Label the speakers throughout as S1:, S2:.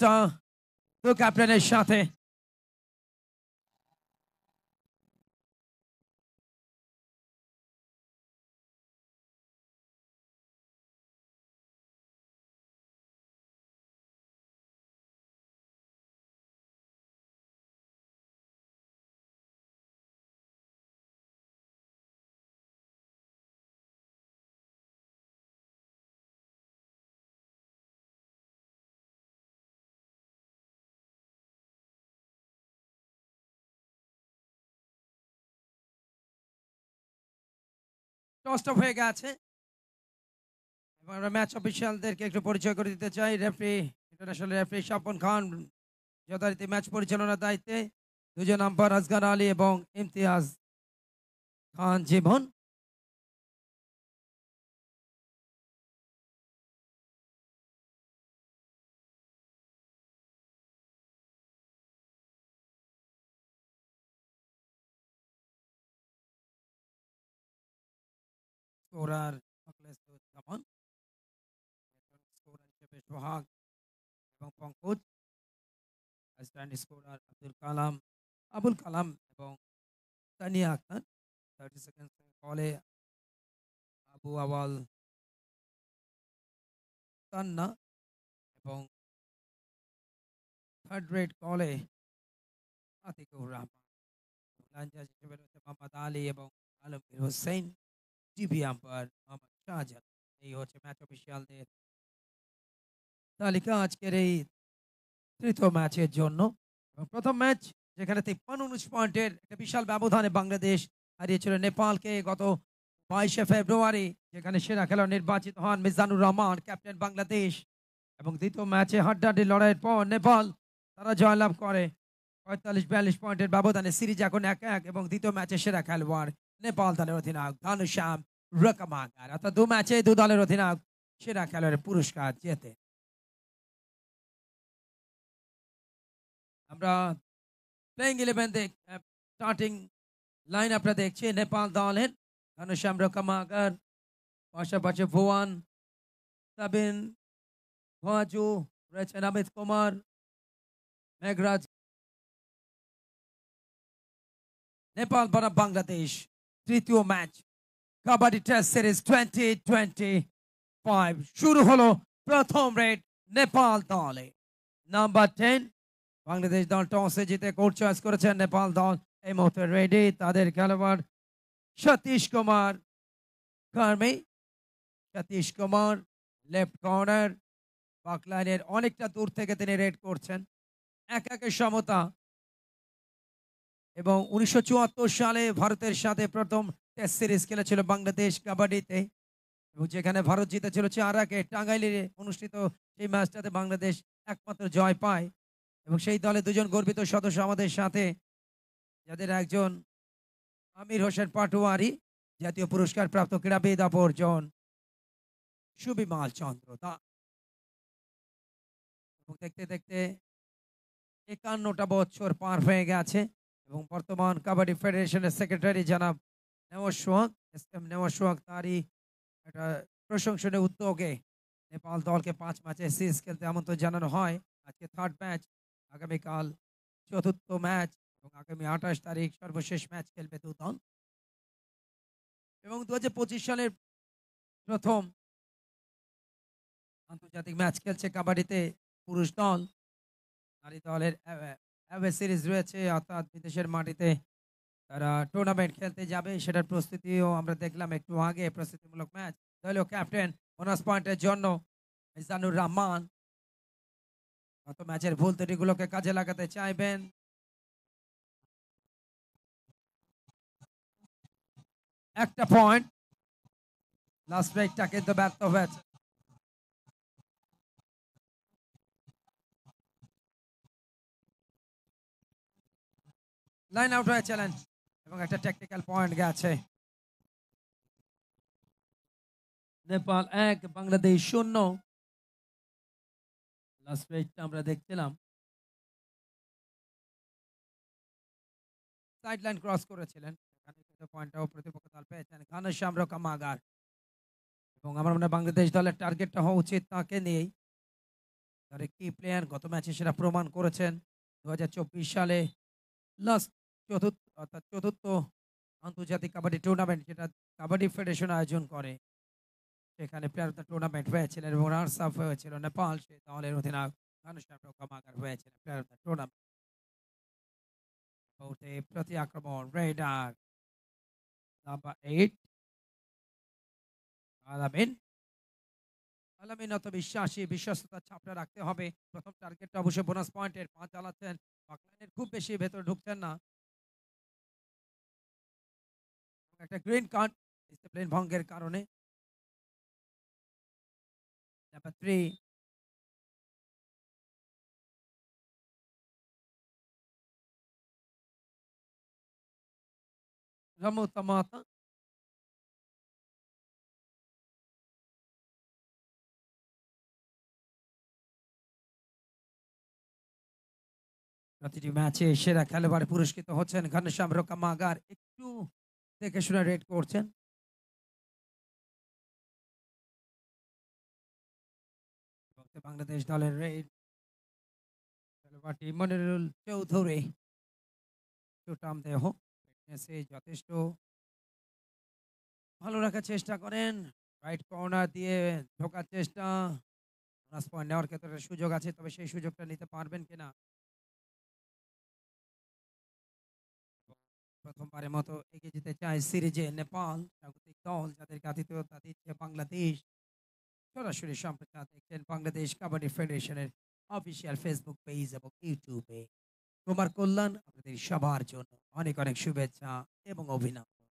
S1: টসটা তো ক্যাপ্টেনের সাথে। টসটা হয়ে গেছে। এবার আমরা ম্যাচ অফিসিয়ালদেরকে একটু পরিচয় করে দিতে চাই। রেফারি, ইন্টারন্যাশনাল রেফারি স্বপন খান যথারীতি ম্যাচ পরিচালনার দায়িত্বে। দুজন আম্পায়ার আসগার আলী এবং ইমতিয়াজ খান জীবন। স্কোরার জামান, স্কোরার হিসেবে সোহাগ এবং পঙ্কজ, অ্যাসিস্ট্যান্ট স্কোরার আবুল কালাম এবং তানিয়া আক্তার। 30 সেকেন্ড কলে আবু আওয়াল তান্না এবং থার্ড রেড কলে আতিকুর রহমান। লাইন জাজ হিসেবে রয়েছে মোহাম্মদ আলী এবং আলমগীর হোসেন। TV umpire Mohammad Shahjahan. এই হচ্ছে ম্যাচ অফিসিয়ালদের তালিকা আজকের এই তৃতীয় ম্যাচের জন্য। এবং প্রথম ম্যাচ যেখানে 53 পয়েন্টের একটা বিশাল ব্যবধানে বাংলাদেশ হারিয়েছিল নেপালকে গত 22শে ফেব্রুয়ারি, যেখানে সেরা খেলোয়াড় নির্বাচিত হন মিজানুর রহমান, ক্যাপ্টেন বাংলাদেশ। এবং দ্বিতীয় ম্যাচে হাড্ডাহাড্ডি লড়াইয়ের পর নেপাল তারা জয়লাভ করে 45-42 পয়েন্টের ব্যবধানে। সিরিজ এখন 1-1 এবং দ্বিতীয় ম্যাচে সেরা খেলোয়াড় নেপাল দলের অধিনায়ক ঘনশ্যাম রকমাকার। অর্থাৎ দু ম্যাচে দু দলের অধিনায়ক সেরা খেলোয়াড়ের পুরস্কার জেতে। আমরা প্লেইং 11 স্টার্টিং লাইন আপনারা দেখছি নেপাল দলের ঘনশ্যাম রকমাকার, পাশাপাশি ভুয়ান সাবিন ভাজু রয়েছেন, অমিত কুমার, মেঘরাজ। নেপাল বনাম বাংলাদেশ তৃতীয় ম্যাচ কাবাডি টেস্ট সিরিজ 2025 শুরু হলো প্রথম রেড নেপাল দলে। নাম্বার 10 বাংলাদেশ দল টসে জিতে কোর্ট চয়েস করেছেন। নেপাল দল এই মুহূর্তে রেডি। তাদের খেলোয়াড় সতীশ কুমার কার্মি। সতীশ কুমার লেফট কর্নার, বাকলাইনের অনেকটা দূর থেকে তিনি রেড করছেন। 1-1 সমতা। এবং 1974 সালে ভারতের সাথে প্রথম টেস্ট সিরিজ খেলেছিল বাংলাদেশ কাবাডিতে, এবং যেখানে ভারত জিতেছিল 4-1। টাঙ্গাইলে অনুষ্ঠিত সেই ম্যাচটাতে বাংলাদেশ একমাত্র জয় পায়। এবং সেই দলে দুজন গর্বিত সদস্য আমাদের সাথে, যাদের একজন আমির হোসেন পাটোয়ারি, জাতীয় পুরস্কার প্রাপ্ত ক্রীড়াবিদ, অপরজন সুবিমাল চন্দ্র দাস। এবং দেখতে দেখতে 51টা বছর পার হয়ে গেছে এবং বর্তমান কাবাডি ফেডারেশনের সেক্রেটারি জনাব নেওয়াজ সোহাগ, নেওয়াজ সোহাগ, তারই একটা প্রশংসনীয় উদ্যোগে নেপাল দলকে 5 ম্যাচে সিরিজ খেলতে আমন্ত্রণ জানানো হয়। আজকে থার্ড ম্যাচ, আগামীকাল চতুর্থ ম্যাচ এবং আগামী 28 তারিখ সর্বশেষ ম্যাচ খেলবে দু দল। এবং 2025 সালের প্রথম আন্তর্জাতিক ম্যাচ খেলছে কাবাডিতে পুরুষ দল। নারী দলের অ্যাওয়ে সিরিজ রয়েছে, অর্থাৎ বিদেশের মাটিতে তারা টুর্নামেন্ট খেলতে যাবে, সেটার প্রস্তুতিও আমরা দেখলাম একটু আগে। প্রস্তুতিমূলক ম্যাচ। দলীয় ক্যাপ্টেন বোনাস পয়েন্টের জন্য মিজানুর রহমান গত ম্যাচের ভুল ত্রুটিগুলোকে কাজে লাগাতে চাইবেন। একটা পয়েন্ট, লাস্ট ব্রেকটা কিন্তু ব্যর্থ হয়েছে। লাইন আউট হয়েছিলেন এবং একটা টেকনিক্যাল পয়েন্ট গেছে। নেপাল 1 বাংলাদেশ 0। লাস্ট ব্রেকটা আমরা দেখছিলাম। সাইড লাইন ক্রস করেছিলেন, এখানে কিন্তু পয়েন্টটাও প্রতিপক্ষ দল পেয়েছেন ঘনশ্যাম রকমাকার। এবং আমার মনে হয় বাংলাদেশ দলের টার্গেটটা হওয়া উচিত তাকে নিয়েই। তার কি প্লেয়ার গত ম্যাচে সেটা প্রমাণ করেছেন। ২০২৪ সালে লাস্ট চতুর্থ আন্তর্জাতিক কাবাডি টুর্নামেন্ট যেটা কাবাডি ফেডারেশন আয়োজন করে। সেখানে প্লেয়ার অফ দ্য টুর্নামেন্ট হয়েছিলেন এবং রানার্স আপ হয়েছিল নেপাল। সেই দলের অধিনায়ক ঘনশ্যাম রক্ষামাকার হয়েছিলেন প্লেয়ার অফ দ্য টুর্নামেন্ট। মুহূর্তে প্রতি আক্রমণ রেডার নাম্বার 8 আলামিন। আলামিন অত বিশ্বাসী, বিশ্বস্ততার ছাপটা রাখতে হবে। প্রথম টার্গেটটা অবশ্যই বোনাস পয়েন্টের। পা চালাচ্ছেন, বাকলাইনের খুব বেশি ভেতরে ঢুকছেন না। একটা গ্রিন কার্ড ডিসিপ্লিন ভঙ্গের কারণে। নাম্বার 3 রামু তামাতা। প্রতিটি ম্যাচে সেরা খেলোয়াড় পুরস্কৃত হচ্ছেন ঘনশ্যাম রক্ষামাকার। একটু দেখে শুনে রেড করছেন। বাংলাদেশ দলের রেড খেলোয়াড়টি মনিরুল চৌধুরী। সুঠাম দেহ, ফিটনেসে যথেষ্ট ভালো রাখার চেষ্টা করেন। রাইট কর্নার দিয়ে ঢোকার চেষ্টা। বোনাস পয়েন্ট নেওয়ার ক্ষেত্রে সুযোগ আছে, তবে সেই সুযোগটা নিতে পারবেন কিনা। প্রথমবারের মতো এগিয়ে যেতে চায় সিরিজে নেপাল। স্বাগতিক দল যাদেরকে আতিথেয়তা দিচ্ছে বাংলাদেশ। সরাসরি সম্প্রচার দেখছেন বাংলাদেশ কাবাডি ফেডারেশনের অফিসিয়াল ফেসবুক পেজ এবং ইউটিউবে। তোমার কল্যাণ আপনাদের সবার জন্য অনেক অনেক শুভেচ্ছা এবং অভিনন্দন।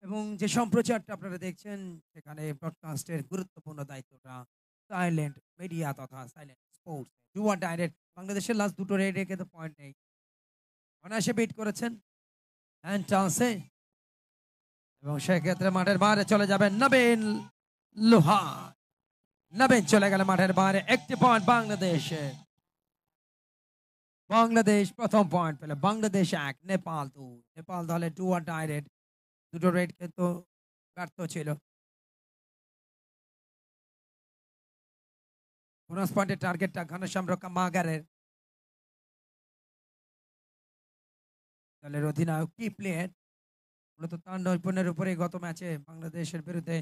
S1: এবং যে সম্প্রচারটা আপনারা দেখছেন সেখানে ব্রডকাস্টের গুরুত্বপূর্ণ দায়িত্বটা সাইলেন্ট মিডিয়া তথা সাইলেন্ট স্পোর্টস। ডুয়ার ডাইরেক্ট বাংলাদেশের লাস্ট দুটো রেডে কিন্তু পয়েন্ট নেই, অনায়াসে বিট করেছেন হ্যান্ড চান্সে। এবং সেক্ষেত্রে মাঠের বাইরে চলে যাবেন নবীন লোহা। নবীন চলে গেল মাঠের বাইরে। একটি পয়েন্ট বাংলাদেশে। বাংলাদেশ প্রথম পয়েন্ট পেল। বাংলাদেশ 1 নেপাল 2। নেপাল দলে ডুয়ার ডাইরেক্ট দুটো রেড কিন্তু ব্যর্থ ছিল। বোনাস পয়েন্টের টার্গেটটা ঘনশ্যাম রক্ষামাকারের। দলের অধিনায়ক কি প্লেয়ার, মূলত তার নৈপুণ্যের উপরে গত ম্যাচে বাংলাদেশের বিরুদ্ধে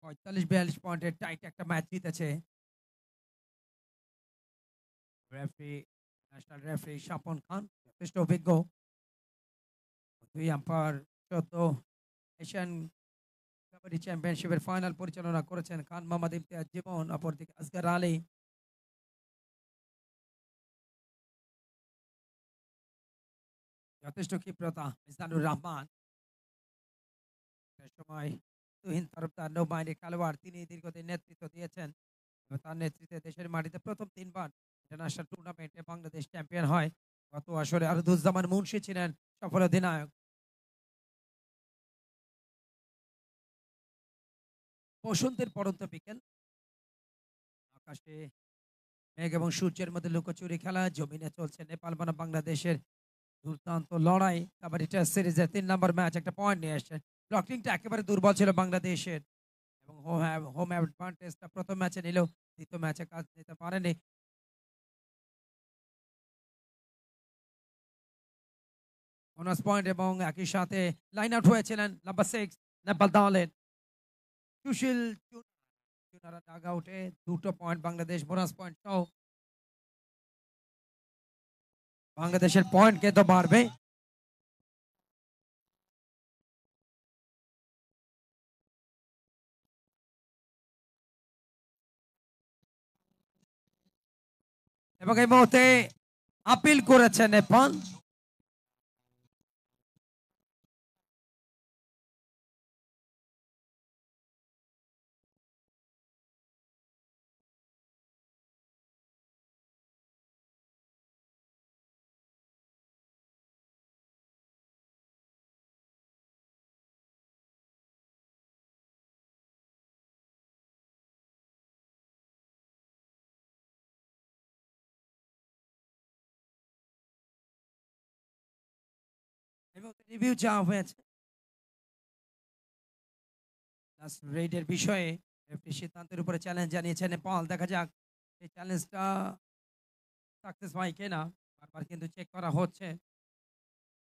S1: ৪৫-৪২ পয়েন্টের টাইট একটা ম্যাচ জিতেছে। রেফারি, ন্যাশনাল রেফারি স্বপন খান যথেষ্ট অভিজ্ঞ। দুই আম্পায়ার সদ্য এশিয়ান কাবাডি চ্যাম্পিয়নশিপের ফাইনাল পরিচালনা করেছেন খান মোহাম্মদ ইমতিয়াজ জীবন, অপরদিকে আসগর আলী। যথেষ্ট ক্ষিপ্রতা মিজানুর রহমান। সময় তুহিন তরফদার নৌবাহিনীর খেলোয়াড়, তিনি দীর্ঘদিন নেতৃত্ব দিয়েছেন এবং তার নেতৃত্বে দেশের মাটিতে প্রথম 3বার ইন্টারন্যাশনাল টুর্নামেন্টে বাংলাদেশ চ্যাম্পিয়ন হয়। গত আসরে আরদুজ্জামান মুন্সি ছিলেন সফল অধিনায়ক। বসন্তের পড়ন্ত বিকেল, আকাশে মেঘ এবং সূর্যের মধ্যে লুকোচুরি খেলা। জমিনে চলছে নেপাল বনাম বাংলাদেশের দুর্দান্ত লড়াই। কাবাডি টেস্ট সিরিজের 3 নম্বর ম্যাচ। একটা পয়েন্ট নিয়ে আসছে। ব্লকিংটা একেবারে দুর্বল ছিল বাংলাদেশের এবং হোম অ্যাডভান্টেজটা প্রথম ম্যাচে নিলেও দ্বিতীয় ম্যাচে কাজ নিতে পারেনি। বোনাস পয়েন্ট এবং একই সাথে লাইন আউট হয়েছিলেন নাম্বার 6 নেপাল দলের সুশীল চুনারা। ডাগ আউটে দুটো পয়েন্ট বাংলাদেশ বোনাস পয়েন্ট সহ। বাংলাদেশের পয়েন্ট কে তো বাড়বে। এবং এই মুহূর্তে আপিল করেছে নেপাল। এবং রিভিউ চাওয়া হয়েছে লাস্ট রেডের বিষয়ে। রেফারি সিদ্ধান্তের উপরে চ্যালেঞ্জ জানিয়েছে নেপাল। দেখা যাক এই চ্যালেঞ্জটা সাকসেস হয় কিনা বারবার কিন্তু চেক করা হচ্ছে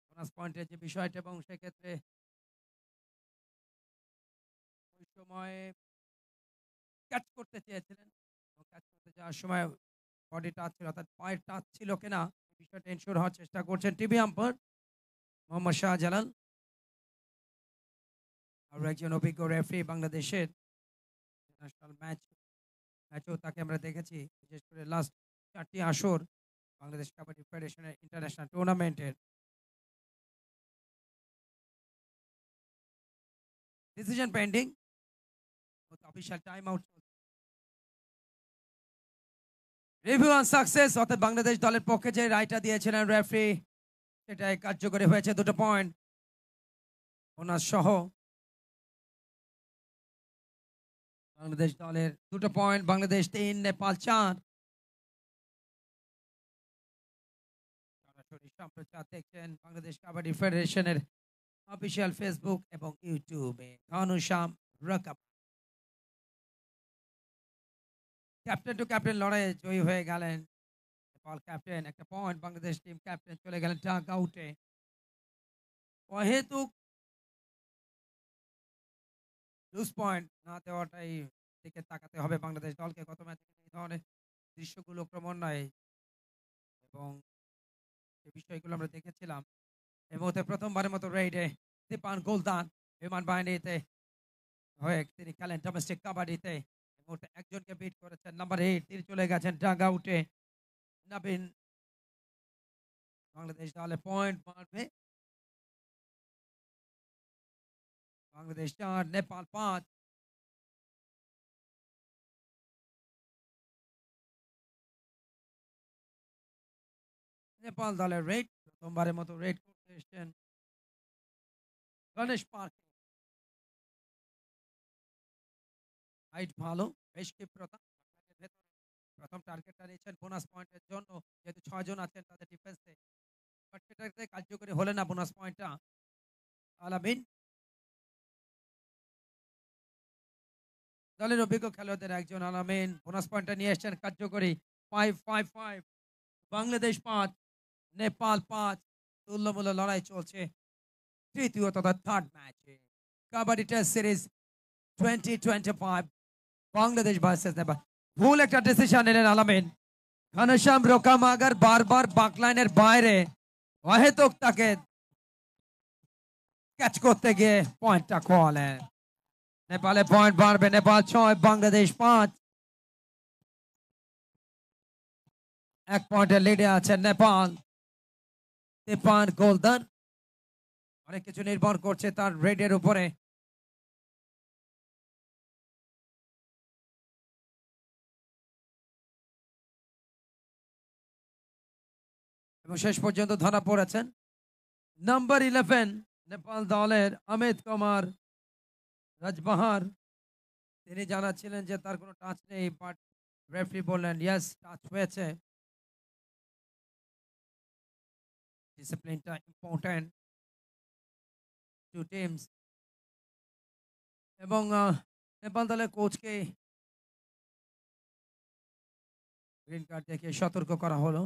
S1: বোনাস পয়েন্টের যে বিষয়টা, এবং সেক্ষেত্রে ওই সময় ক্যাচ করতে চেয়েছিলেন এবং ক্যাচ করতে যাওয়ার সময় বডি টাচ ছিল, অর্থাৎ পায়ের টাচ ছিল কিনা এই বিষয়টা এনশিওর হওয়ার চেষ্টা করছেন টিভি আম্পায়ার মোহাম্মদ শাহজালাল। আরও একজন অভিজ্ঞ রেফারি বাংলাদেশের ন্যাশনাল ম্যাচেও তাকে আমরা দেখেছি, বিশেষ করে লাস্ট 4টি আসর বাংলাদেশ কাবাডি ফেডারেশনের ইন্টারন্যাশনাল টুর্নামেন্টের। Decision pending, official time out. Review on success, অর্থাৎ বাংলাদেশ দলের পক্ষে যে রায়টা দিয়েছিলেন রেফারি সেটাই কার্যকরী হয়েছে। 2টো পয়েন্ট বোনাস সহ বাংলাদেশ দলের 2টো পয়েন্ট। বাংলাদেশ 3, নেপাল 4। সরাসরি সম্প্রচার দেখছেন বাংলাদেশ কাবাডি ফেডারেশনের অফিসিয়াল ফেসবুক এবং ইউটিউবে। ঘনশ্যাম রকাম ক্যাপ্টেন টু ক্যাপ্টেন লড়াইয়ে জয়ী হয়ে গেলেন নেপাল ক্যাপ্টেন। একটা পয়েন্ট, বাংলাদেশ টিম ক্যাপ্টেন চলে গেলেন ডাক আউটে। অহেতুক লুজ পয়েন্ট না দেওয়াটাই দিকে তাকাতে হবে বাংলাদেশ দলকে। গত ম্যাচে এই ধরনের দৃশ্যগুলো ক্রমান্বয়ে এবং যে বিষয়গুলো আমরা দেখেছিলাম, এই মুহূর্তে প্রথমবারের মতো রেইডে দীপান গোলদান বিমান বাহিনীতে হয়ে তিনি খেলেন ডোমেস্টিক কাবাডিতে। এই মুহূর্তে একজনকে বিট করেছেন, নাম্বার 8, তিনি চলে গেছেন ডাগ আউটে। নবীন বাংলাদেশ দলে পয়েন্ট মারবে। বাংলাদেশ 4, নেপাল 5। নেপাল দলের রেড প্রথমবারের মতো রেড করতে এসছেন গণেশ পার্ক। হাইট ভালো, বেশ ক্ষিপ্রতা। প্রথম টার্গেটটা নিয়েছেন বোনাস পয়েন্টের জন্য, যেহেতু 6 জন আছেন তাদের ডিফেন্সে, বাট সেটাতে কার্যকরী হলে না বোনাস পয়েন্টটা। আলামিন দলের অভিজ্ঞ খেলোয়াড়দের একজন। আলামিন বোনাস পয়েন্টটা নিয়ে এসছেন কার্যকরী। 5-5-5, বাংলাদেশ 5, নেপাল 5। তুল্যমূল্য লড়াই চলছে তৃতীয় তথা থার্ড ম্যাচে kabaddi test series 2025 Bangladesh versus Nepal. ভুল একটা ডিসিশন নিলেন আলামিন। ঘনশ্যাম রোকামাগার বারবার বাকলাইনের বাইরে অহেতুক তাকে ক্যাচ করতে গিয়ে পয়েন্টটা খোয়ালেন। নেপালে পয়েন্ট বাড়বে, নেপাল 6, বাংলাদেশ 5। 1 পয়েন্টের লিডে আছে নেপাল। দীপান গোলদার অনেক কিছু নির্ভর করছে তার রেডের উপরে। এবং শেষ পর্যন্ত ধরা পড়েছেন নাম্বার 11 নেপাল দলের অমিত কুমার রাজবাহার। তিনি জানাচ্ছিলেন যে তার কোনো টাচ নেই, বাট রেফারি বললেন ইয়েস টাচ হয়েছে। ডিসিপ্লিনটা ইম্পর্টেন্ট টু টিমস। এবং নেপাল দলের কোচকে গ্রিন কার্ড দেখে সতর্ক করা হলো।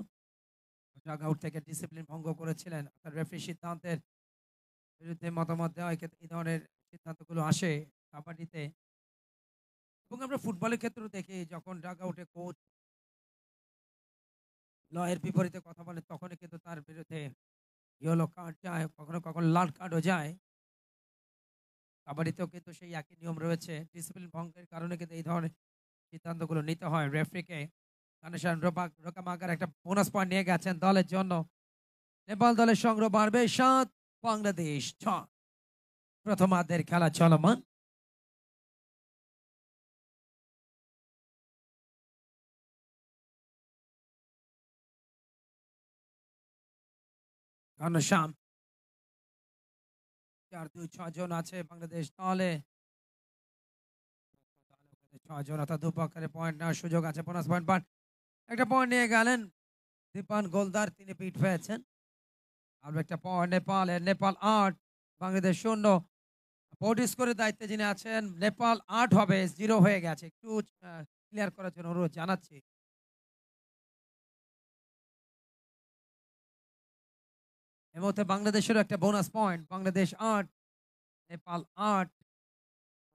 S1: ডাগ আউট থেকে ডিসিপ্লিন ভঙ্গ করেছিলেন, রেফারি সিদ্ধান্তের বিরুদ্ধে মতামত দেওয়া এই ধরনের সিদ্ধান্তগুলো আসে কাবাডিতে। এবং আমরা ফুটবলের ক্ষেত্রেও দেখি যখন ডাগ আউটে কোচ লয়ের বিপরীতে কথা বলে তখনই কিন্তু তার বিরুদ্ধে ইয়েলো কার্ড যায়, কখনো কখনো লাল কার্ডও যায়। কাবাডিতেও কিন্তু সেই একই নিয়ম রয়েছে। ডিসিপ্লিন ভঙ্গের কারণে কিন্তু এই ধরনের সিদ্ধান্তগুলো নিতে হয় রেফারিকে। কানেশন রোকামাগার একটা বোনাস পয়েন্ট নিয়ে গেছেন দলের জন্য। নেপাল দলের সংগ্রহ বাড়বে 7, বাংলাদেশ 6। প্রথমার্ধের খেলা চলমান। ঘনশ্যাম 4-2-6 জন আছে বাংলাদেশ দলে। 6 জন, অর্থাৎ দুপক্ষের পয়েন্ট নেওয়ার সুযোগ আছে। বোনাস পয়েন্ট বাট একটা পয়েন্ট নিয়ে গেলেন দীপান গোলদার, তিনি পিট হয়েছেন। আর একটা পয়েন্ট নেপালের। নেপাল 8, বাংলাদেশ 0। বোর্ড স্কোরের দায়িত্বে যিনি আছেন নেপাল 8 হবে, 0 হয়ে গেছে। একটু ক্লিয়ার করার জন্য অনুরোধ জানাচ্ছি। এর মধ্যে বাংলাদেশেরও একটা bonus point. Bangladesh ৮, Nepal ৮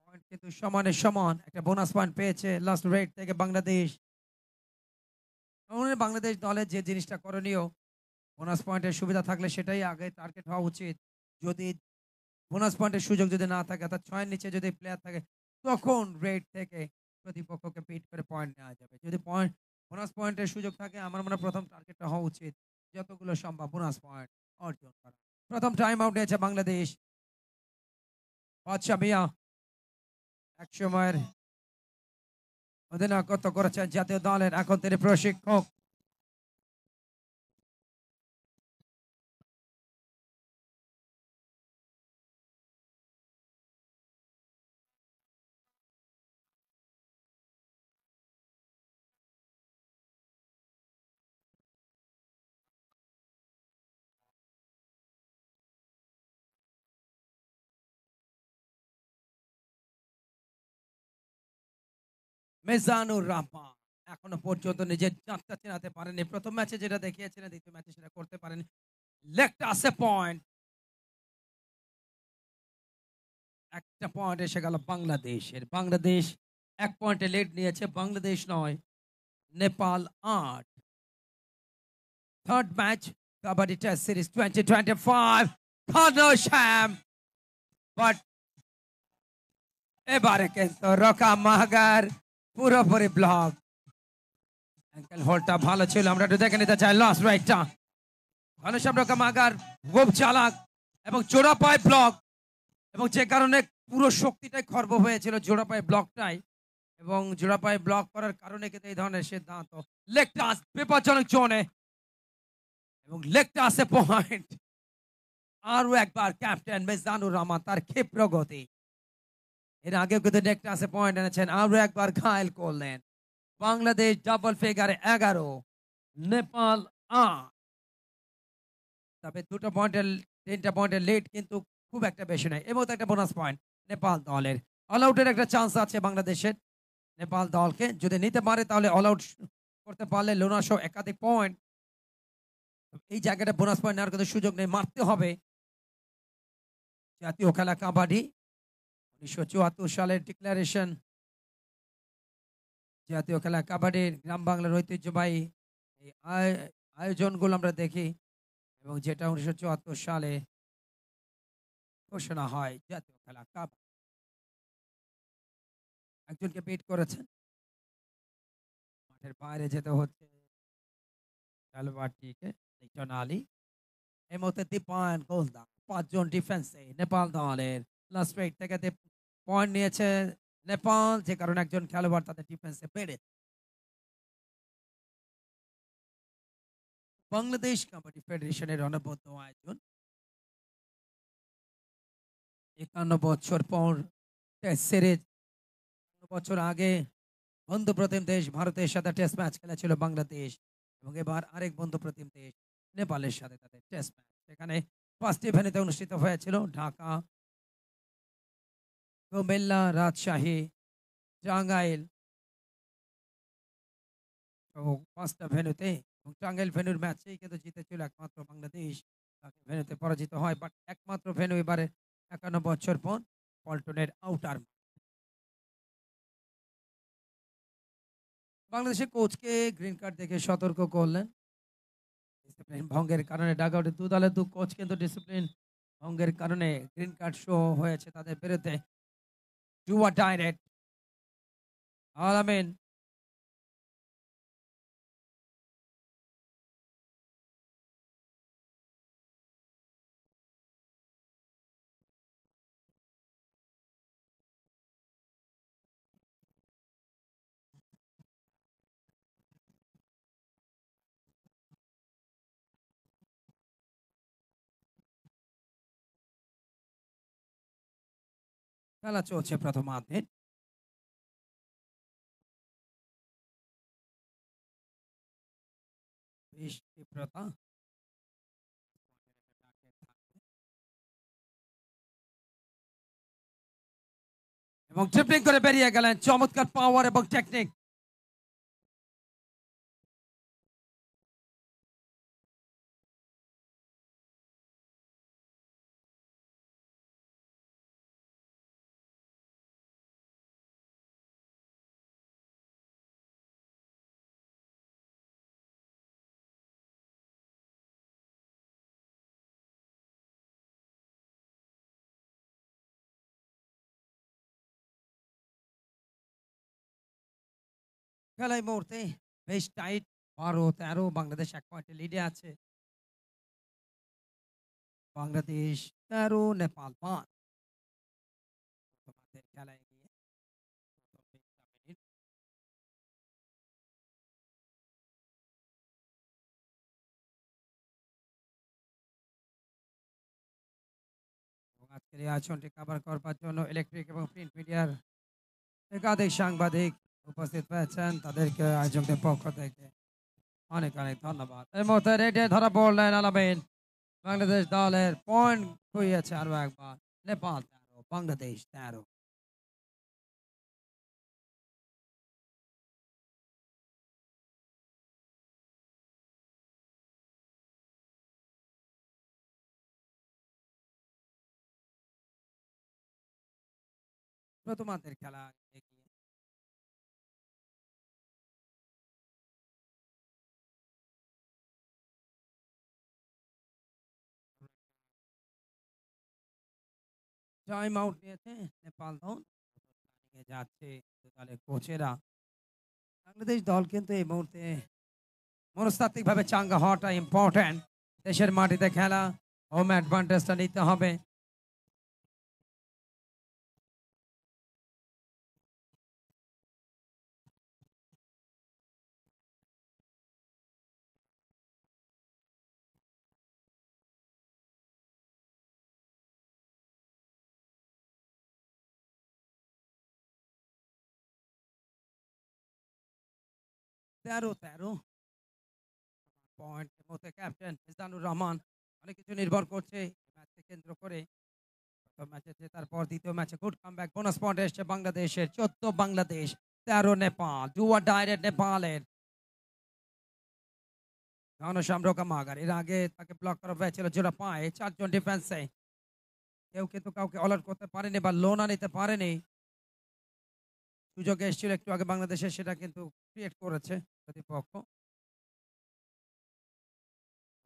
S1: point কিন্তু সমানে সমান একটা বোনাস পয়েন্ট পেয়েছে লাস্ট রেড থেকে বাংলাদেশ। বাংলাদেশ দলের যে জিনিসটা করণীয়, বোনাস পয়েন্টের সুবিধা থাকলে সেটাই আগে টার্গেট হওয়া উচিত। যদি বোনাস পয়েন্টের সুযোগ যদি না থাকে, অর্থাৎ ৬ এর নিচে যদি প্লেয়ার থাকে, তখন রেড থেকে প্রতিপক্ষকে বিট করে পয়েন্ট নেওয়া যাবে। যদি বোনাস পয়েন্টের সুযোগ থাকে, আমার মনে হয় প্রথম টার্গেটটা হওয়া উচিত যতগুলো সম্ভব বোনাস পয়েন্ট অর্জন করা। প্রথম টাইম আউট নিয়েছে বাংলাদেশ। বাদশা মিয়া একসময়ের অধিনায়কত্ব করেছেন জাতীয় দলের, এখন তিনি প্রশিক্ষক। মিজানুর রহমান এখনো পর্যন্ত নিজের জাতটা চেনাতে পারেনি। প্রথম ম্যাচে যেটা দেখিয়েছিলেন, দ্বিতীয় ম্যাচে সেটা করতে পারেনি। লেগটা আছে পয়েন্ট, একটা পয়েন্ট এসে গেল বাংলাদেশের। বাংলাদেশ ১ পয়েন্টে লিড নিয়েছে। Bangladesh ৯, Nepal ৮। Third match kabaddi test series 2025 খানশ্যাম। বাট এবারে কিন্তু রকা মাহাগার পুরোপুরি ব্লক। অ্যাঙ্কেল হোল্ডটা ভালো ছিল, আমরা একটু দেখে নিতে চাই লাস্ট রাইটটা। ঘনশ্যাম রকা মাহাগার খুব চালাক এবং জোড়া পায় ব্লক, এবং যে কারণে পুরো শক্তিটাই খর্ব হয়েছিল জোড়া পায়ে ব্লকটাই, এবং জোড়া পায়ে ব্লক করার কারণে কিন্তু এই ধরনের সিদ্ধান্ত। লেগটা বিপজ্জনক জোনে এবং লেগটা আছে পয়েন্ট। আরো একবার ক্যাপ্টেন মিজানুর রহমান তার ক্ষিপ্র গতি, এর আগে কিন্তু লেগটা আছে পয়েন্ট এনেছেন, আরো একবার ঘায়েল করলেন। বাংলাদেশ ডাবল ফিগারে ১১, নেপাল ৮। তবে 3টা পয়েন্টের লিড কিন্তু খুব একটা বেশি নয়। এবং একটা বোনাস পয়েন্ট নেপাল দলের। অল আউটের একটা চান্স আছে বাংলাদেশের। নেপাল দলকে যদি নিতে পারে তাহলে অল আউট করতে পারলে লোনাসহ একাধিক পয়েন্ট। এই জায়গাটা বোনাস পয়েন্ট নেওয়ার কিন্তু সুযোগ নেই, মারতে হবে। জাতীয় খেলা কাবাডি ১৯৭৪ সালের ডিক্লারেশন। জাতীয় খেলা কাবাডির গ্রাম বাংলার ঐতিহ্যবাহী এই আয়োজনগুলো আমরা দেখি, এবং যেটা ১৯৭৪ সালে ঘোষণা হয় জাতীয় খেলা কাবাডি। একজনকে বিট করেছেন, মাঠের বাইরে যেতে হচ্ছে খেলোয়াড়টিকে, লিটন আলী। এই মুহূর্তে দীপায়ন গোলদার, ৫ জন ডিফেন্সে নেপাল দলের। লাস্ট রেড থেকে পয়েন্ট নিয়েছে নেপাল, যে কারণে একজন খেলোয়াড় তাদের ডিফেন্সে বেড়ে। বাংলাদেশ কাবাডি ফেডারেশনের অনবদ্য আয়োজন। ৫১ বছর পর টেস্ট সিরিজ। বছর আগে বন্ধু প্রতিম দেশ ভারতের সাথে টেস্ট ম্যাচ খেলেছিল বাংলাদেশ, এবং এবার আরেক বন্ধু প্রতিম দেশ নেপালের সাথে তাদের টেস্ট ম্যাচ সেখানে 5টি ভেন্যুতে অনুষ্ঠিত হয়েছিল। ঢাকা, কুমিল্লা, রাজশাহী, টাঙ্গাইল, 5টা ভেন্যুতে। এবং টাঙ্গাইল ভেন্যুর ম্যাচেই কিন্তু জিতেছিল একমাত্র বাংলাদেশ, তাকে ভেন্যুতে পরাজিত হয়। বাট একমাত্র ভেন্যু এবারে ৫১ বছর পর পল্টনের আউটার। বাংলাদেশের কোচকে গ্রিন কার্ড দেখে সতর্ক করলেন। ডিসিপ্লিন ভঙ্গের কারণে ডাগআউটে দু দলের দু কোচ কিন্তু ডিসিপ্লিন ভঙ্গের কারণে গ্রিন কার্ড শো হয়েছে তাদের বিরুদ্ধে। ডুয়া ডাইরেক্ট আলামিন খেলা চলছে প্রথমার্ধে। বেশ তীব্রতা এবং ট্রিপলিং করে বেরিয়ে গেলেন, চমৎকার পাওয়ার এবং টেকনিক। খেলা এই মুহূর্তে বেশ টাইট ১২-১৩ বাংলাদেশ ১ পয়েন্টে লিডে আছে। বাংলাদেশ ১৩, নেপাল ৫। তোমাদের খেলা এগিয়ে প্রথম ২০ টা মিনিট। এবং আজকের এই আয়োজনটি কভার করবার জন্য ইলেকট্রিক এবং প্রিন্ট মিডিয়ার একাধিক সাংবাদিক উপস্থিত হয়েছেন। তাদেরকে আয়োজকদের পক্ষ থেকে অনেক, অনেক ধন্যবাদ। এই মুহূর্তে রেডে ধরা পড়লেন আলামিন। বাংলাদেশ দলের পয়েন্ট খুইয়েছে আরো একবার। নেপাল ১৩, বাংলাদেশ ১৩। প্রথমার্ধের খেলা এগিয়ে। টাইম আউট নিয়েছে নেপাল দল। নিয়ে যাচ্ছে দলের কোচেরা। বাংলাদেশ দল কিন্তু এই মুহূর্তে মনস্তাত্ত্বিকভাবে চাঙ্গা হওয়াটা ইম্পর্ট্যান্ট। দেশের মাটিতে খেলা, হোম অ্যাডভান্টেজটা নিতে হবে। তেরো তেরো পয়েন্ট মধ্যে ক্যাপ্টেন মিজানুর রহমান। অনেক কিছু নির্ভর করছে ম্যাচকে কেন্দ্র করে। প্রথম ম্যাচে জেতার পর দ্বিতীয় ম্যাচে গুড কামব্যাক, বোনাস পয়েন্ট এসছে বাংলাদেশের। ১৪ Bangladesh, ১৩ Nepal. Do or direct নেপালের ঘনশ্যাম মাগার। এর আগে তাকে ব্লক করা হয়েছিল জোড়া পায়ে। ৪ জন ডিফেন্সে কেউ কিন্তু কাউকে অলআউট করতে পারেনি বা লোনা নিতে পারেনি। সুযোগ এসেছিল একটু আগে বাংলাদেশের, সেটা কিন্তু ক্রিয়েট করেছে প্রতিপক্ষ।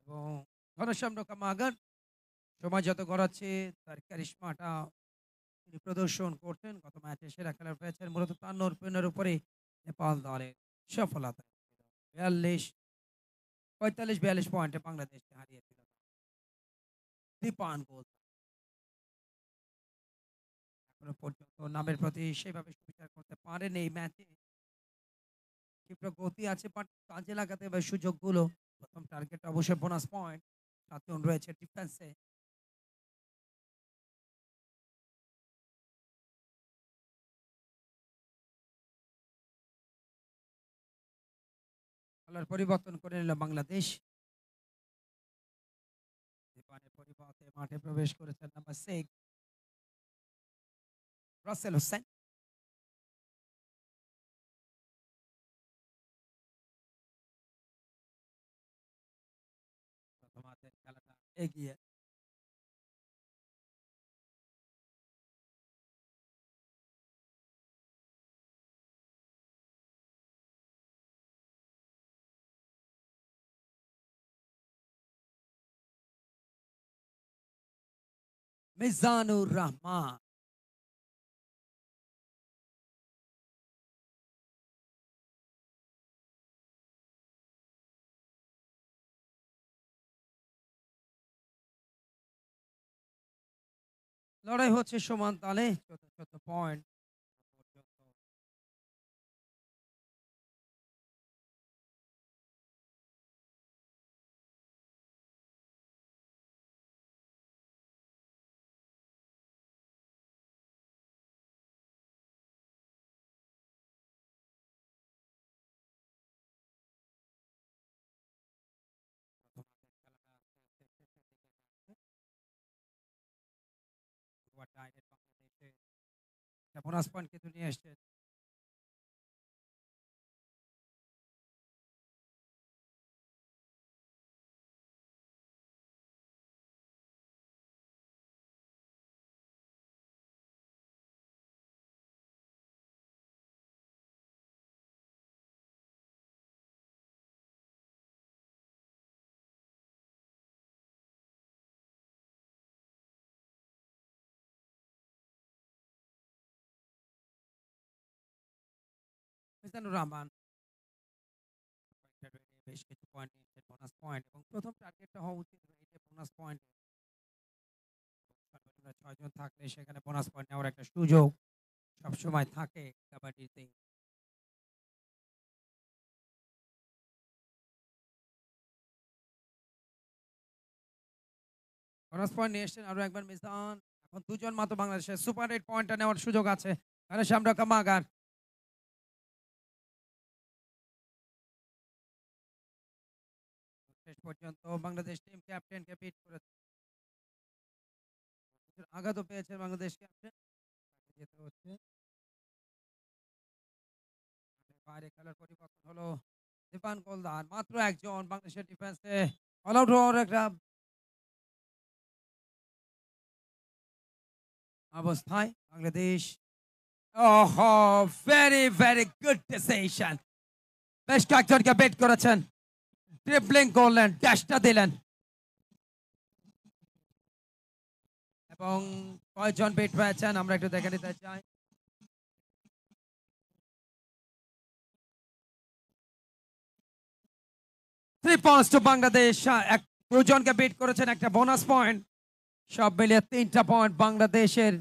S1: এবং ঘনশ্যাম মাগার সময় যত গড়াচ্ছে তার ক্যারিশমাটা তিনি প্রদর্শন করতেন। গত ম্যাচে সেরা খেলার পেয়েছেন মূলত তার নৈপুণ্যের উপরে নেপাল দলের সফলতা। ৪৫ পয়েন্টে বাংলাদেশকে হারিয়েছিল। দীপান গোল এখনো পর্যন্ত নামের প্রতি সেভাবে সুবিচার করতে পারেনি এই ম্যাচে। ক্ষিপ্র গতি আছে, বাট কাজে লাগাতে হবে সুযোগগুলো। প্রথম টার্গেট অবশ্যই বোনাস পয়েন্ট। ৭ জন রয়েছে ডিফেন্সে। খেলার পরিবর্তন করে নিল বাংলাদেশ। দীপানের পরিবর্তে মাঠে প্রবেশ করেছেন নাম্বার 6 রাসেল হোসেন। প্রথমার্ধের খেলাটা এগিয়ে। মিজানুর রহমান লড়াই হচ্ছে সমান তালে। ছোট ছোট পয়েন্ট পর্যন্ত। প্রথমার্ধের খেলাটা আস্তে আস্তে শেষের দিকে যাচ্ছে। ওভার ডাইরেক্ট বাংলাদেশে একটা বোনাস পয়েন্ট কিন্তু নিয়ে এসছে। মিজানুর রহমান বেশ কিছু পয়েন্ট নিয়েছেন, বোনাস পয়েন্ট, এবং প্রথম টার্গেটটা হওয়া উচিত এই বোনাস পয়েন্ট। সর্বনিম্ন ৬ জন থাকলে সেখানে বোনাস পয়েন্ট নেওয়ার একটা সুযোগ সবসময় থাকে কাবাডিতে। বোনাস পয়েন্ট নিয়ে এসছেন আরো একবার মিজান। এখন দুজন মাত্র বাংলাদেশের সুপার 8 পয়েন্টটা নেওয়ার সুযোগ আছে। আরে সামরা কামাগার শেষ পর্যন্ত বাংলাদেশ টিম ক্যাপ্টেনকে বিট করেছে। আঘাতও পেয়েছে বাংলাদেশ ক্যাপ্টেন, যেতে হচ্ছে। বাইরে খেলার পরিবর্তন হলো দীপান গোলদার, মাত্র একজন বাংলাদেশের ডিফেন্সে অল আউট হওয়ার একটা অবস্থায় বাংলাদেশ। ওহো, ভেরি ভেরি গুড ডিসিশন। বেশ কয়েকজনকে বেট করেছেন, ড্রিবলিং করলেন, ড্যাশটা দিলেন, এবং কয়জন বেট পেয়েছেন আমরা একটু দেখে নিতে চাই। 3 পয়েন্টস টু বাংলাদেশ। দুজনকে বেট করেছেন, একটা বোনাস পয়েন্ট, সব মিলিয়ে 3টা পয়েন্ট বাংলাদেশের।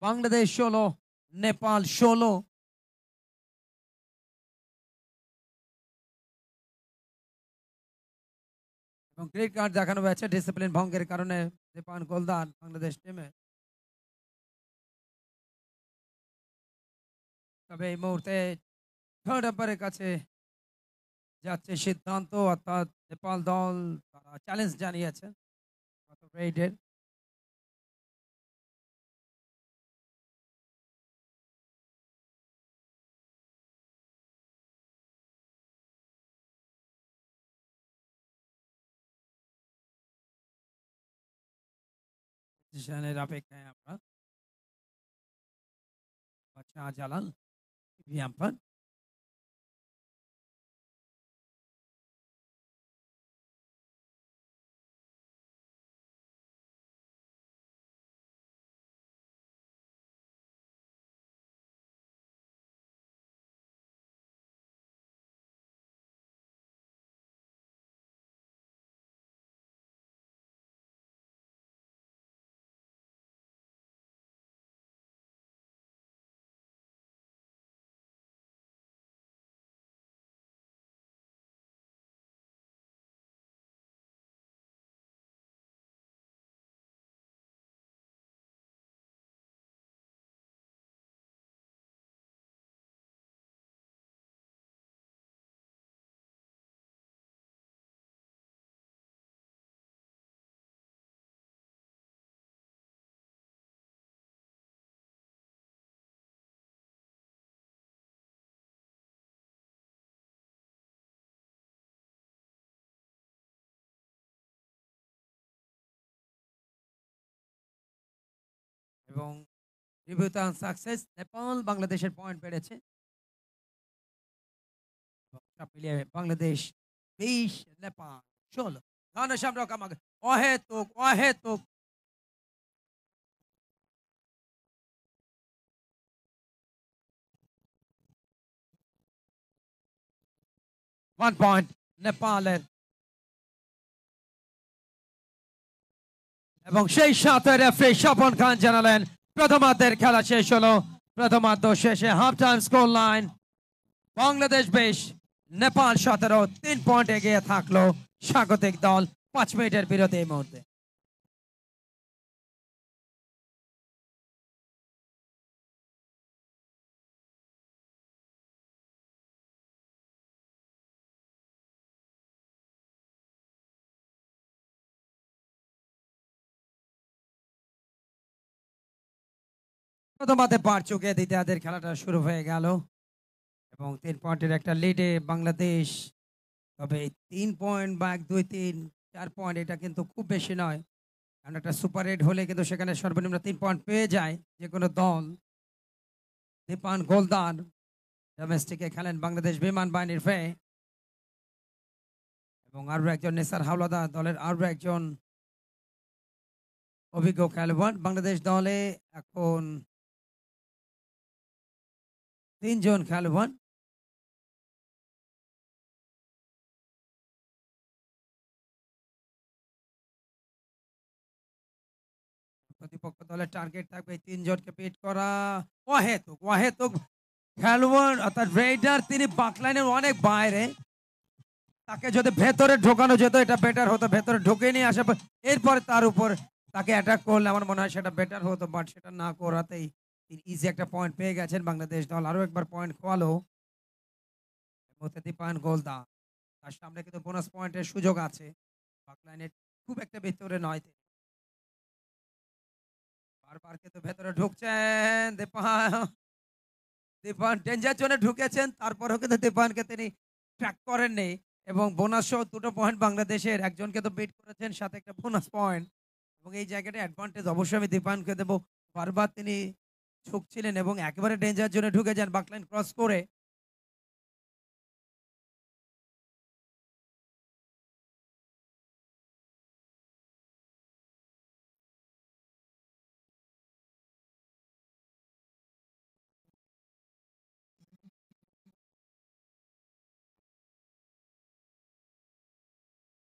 S1: বাংলাদেশ 16, নেপাল 16। এবং গ্রিন কার্ড দেখানো হয়েছে ডিসিপ্লিন ভঙ্গের কারণে দীপান গোলদার বাংলাদেশ টিমে। তবে এই মুহূর্তে থার্ড আম্পায়ারের কাছে যাচ্ছে সিদ্ধান্ত, অর্থাৎ নেপাল দল তারা চ্যালেঞ্জ জানিয়েছে গত রেইডের। ডিসিশনের অপেক্ষায় আমরা। Shahjalal TV umpire. এবং রিভিউতে সাকসেস, নেপাল বাংলাদেশের পয়েন্ট বেড়েছে। সব মিলিয়ে বাংলাদেশ 20, নেপাল 16। রানা শামরক আমাকে অহেতুক অহেতুক। ওয়ান পয়েন্ট নেপালের, এবং সেই সাথে রেফারি স্বপন খান জানালেন প্রথমার্ধের খেলা শেষ হলো। প্রথমার্ধ শেষে half time score line Bangladesh 20, Nepal 17। 3 point এগিয়ে থাকলো স্বাগতিক দল। 5 মিনিটের বিরতি এই মুহূর্তে। প্রথমার্ধে পার চুকে দ্বিতীয়ার্ধের খেলাটা শুরু হয়ে গেল, এবং 3 পয়েন্টের একটা লিডে বাংলাদেশ। তবে 3 পয়েন্ট বা 1, 2, 3, 4 পয়েন্ট এটা কিন্তু খুব বেশি নয়, কারণ একটা সুপার 8 হলে কিন্তু সেখানে সর্বনিম্ন 3 পয়েন্ট পেয়ে যায় যে কোনো দল। দীপান গোলদার ডোমেস্টিকে খেলেন বাংলাদেশ বিমান বাহিনীর হয়ে, এবং আরো একজন নেসার হাওলাদার দলের আরো একজন অভিজ্ঞ খেলোয়াড়। বাংলাদেশ দলে এখন 3 জন খেলোয়াড়। প্রতিপক্ষ দলের টার্গেট থাকবে এই ৩ জনকে বিট করা। অহেতুক খেলোয়াড় অর্থাৎ রেইডার তিনি বাকলাইনের অনেক বাইরে। তাকে যদি ভেতরে ঢোকানো যেত এটা বেটার হতো। ভেতরে ঢুকে নিয়ে আসার পর এরপরে তার উপর তাকে অ্যাটাক করলে আমার মনে হয় সেটা বেটার হতো। বাট সেটা না করাতেই তিনি ইজি একটা পয়েন্ট পেয়ে গেছেন। বাংলাদেশ দল আরো একবার পয়েন্ট খোয়ালো। দীপায়ন গোলদা তার সামনে কিন্তু বোনাস পয়েন্টের সুযোগ আছে। বাকলাইনের খুব একটা ভেতরে নয় তিনি। বারবার কিন্তু ভেতরে ঢুকছেন দীপায়ন ডেঞ্জার জোনে ঢুকেছেন। তারপরেও কিন্তু দীপায়নকে তিনি ট্র্যাক করেননি এবং বোনাস সহ ২ টো পয়েন্ট বাংলাদেশের। একজনকে তো বিট করেছেন সাথে একটা বোনাস পয়েন্ট এবং এই জায়গাটা অ্যাডভান্টেজ অবশ্যই আমি দীপায়নকে দেব। বারবার তিনি ঝুঁকছিলেন এবং একেবারে ডেঞ্জার জোনে ঢুকে যান বাকলাইন ক্রস করে।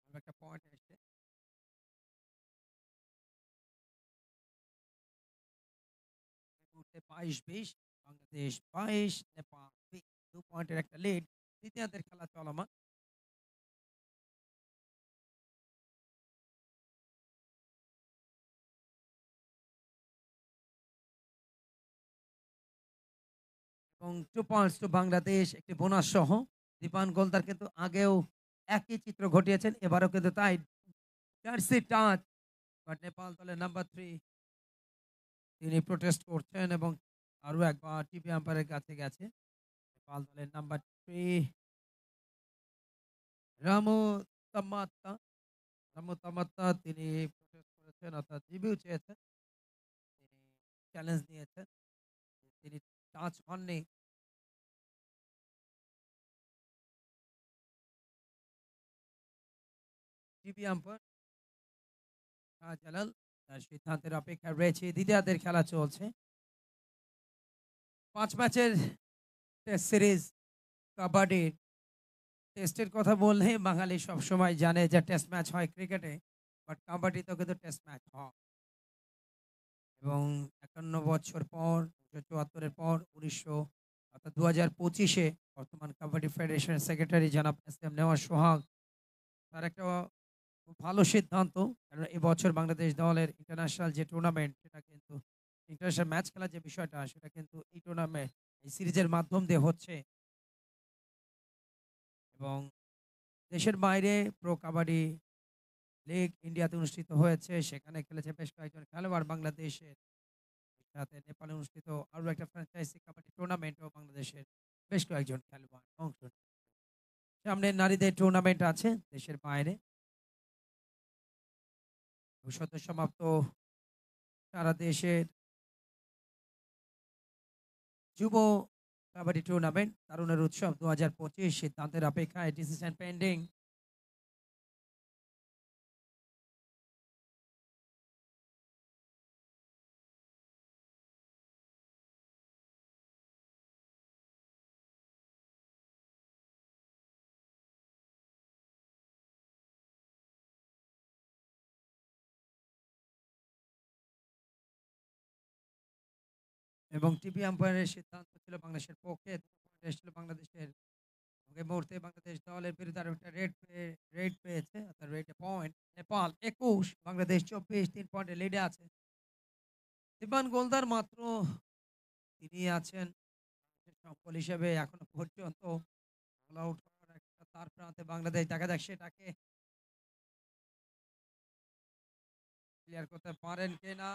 S1: একটা পয়েন্ট এসছে। এই মুহূর্তে ২২-২০ বাংলাদেশ ২২ নেপাল ২০ ২ পয়েন্টের একটা লিড। দ্বিতীয়ার্ধের খেলা চলমান। এবং 2 পয়েন্টস টু বাংলাদেশ একটি বোনাস সহ। দীপায়ন গোলদার কিন্তু আগেও একই চিত্র ঘটিয়েছেন। এবারও কিন্তু তাই জার্সি টাচ বাট নেপাল দলের নাম্বার ৩ তিনি প্রোটেস্ট করছেন এবং আরো একবার টিভি আম্পায়ারের কাছে গেছে। নেপাল দলের নাম্বার ৩ রামু তামাত্তা রামু তামাত্তা তিনি প্রোটেস্ট করেছেন অর্থাৎ রিভিউ চেয়েছেন। তিনি চ্যালেঞ্জ নিয়েছেন। তিনি টাচ হননি। টিভি আম্পায়ার শাহজালাল তার সিদ্ধান্তের অপেক্ষায় রয়েছে। দ্বিতীয়ার্ধের খেলা চলছে। ৫ ম্যাচের টেস্ট সিরিজ কাবাডির। টেস্টের কথা বললে বাঙালি সবসময় জানে যে টেস্ট ম্যাচ হয় ক্রিকেটে, বাট কাবাডিতেও কিন্তু টেস্ট ম্যাচ হয় এবং ৫১ বছর পর ১৯৭৪ এর পর ১৯০০ অর্থাৎ ২০২৫-এ বর্তমান কাবাডি ফেডারেশনের সেক্রেটারি জনাব এস.এম. নেওয়াজ সোহাগ তার একটা খুব ভালো সিদ্ধান্ত। কারণ এবছর বাংলাদেশ দলের ইন্টারন্যাশনাল যে টুর্নামেন্ট সেটা কিন্তু ইন্টারন্যাশনাল ম্যাচ খেলার যে বিষয়টা সেটা কিন্তু এই টুর্নামেন্ট এই সিরিজের মাধ্যম দিয়ে হচ্ছে এবং দেশের বাইরে প্রো কাবাডি লীগ ইন্ডিয়াতে অনুষ্ঠিত হয়েছে। সেখানে খেলেছে বেশ কয়েকজন খেলোয়াড় বাংলাদেশের। সাথে নেপালে অনুষ্ঠিত আরো একটা ফ্র্যাঞ্চাইজি কাবাডি টুর্নামেন্টেও বাংলাদেশের বেশ কয়েকজন খেলোয়াড় অংশ নিচ্ছে। সামনে নারীদের টুর্নামেন্ট আছে দেশের বাইরে। সদ্য সমাপ্ত সারা দেশের যুব কাবাডি টুর্নামেন্ট তারুণের উৎসব ২০২৫ সিদ্ধান্তের অপেক্ষায় ডিসিশন পেন্ডিং। এবং টিভি আম্পায়ারের সিদ্ধান্ত ছিল বাংলাদেশের পক্ষে। এসেছিল বাংলাদেশের এই মুহূর্তে বাংলাদেশ দলের বিরুদ্ধে আরো একটা রেড পেয়েছে অর্থাৎ রেডে পয়েন্ট। নেপাল ২১ বাংলাদেশ ২৪ ৩ পয়েন্টে লিডে আছে। দীপান গোলদার মাত্র তিনি আছেন সফল হিসেবে এখনো পর্যন্ত অল আউট করার একটা তার প্রান্তে বাংলাদেশ। দেখা যাক সেটাকে ক্লিয়ার করতে পারেন কিনা।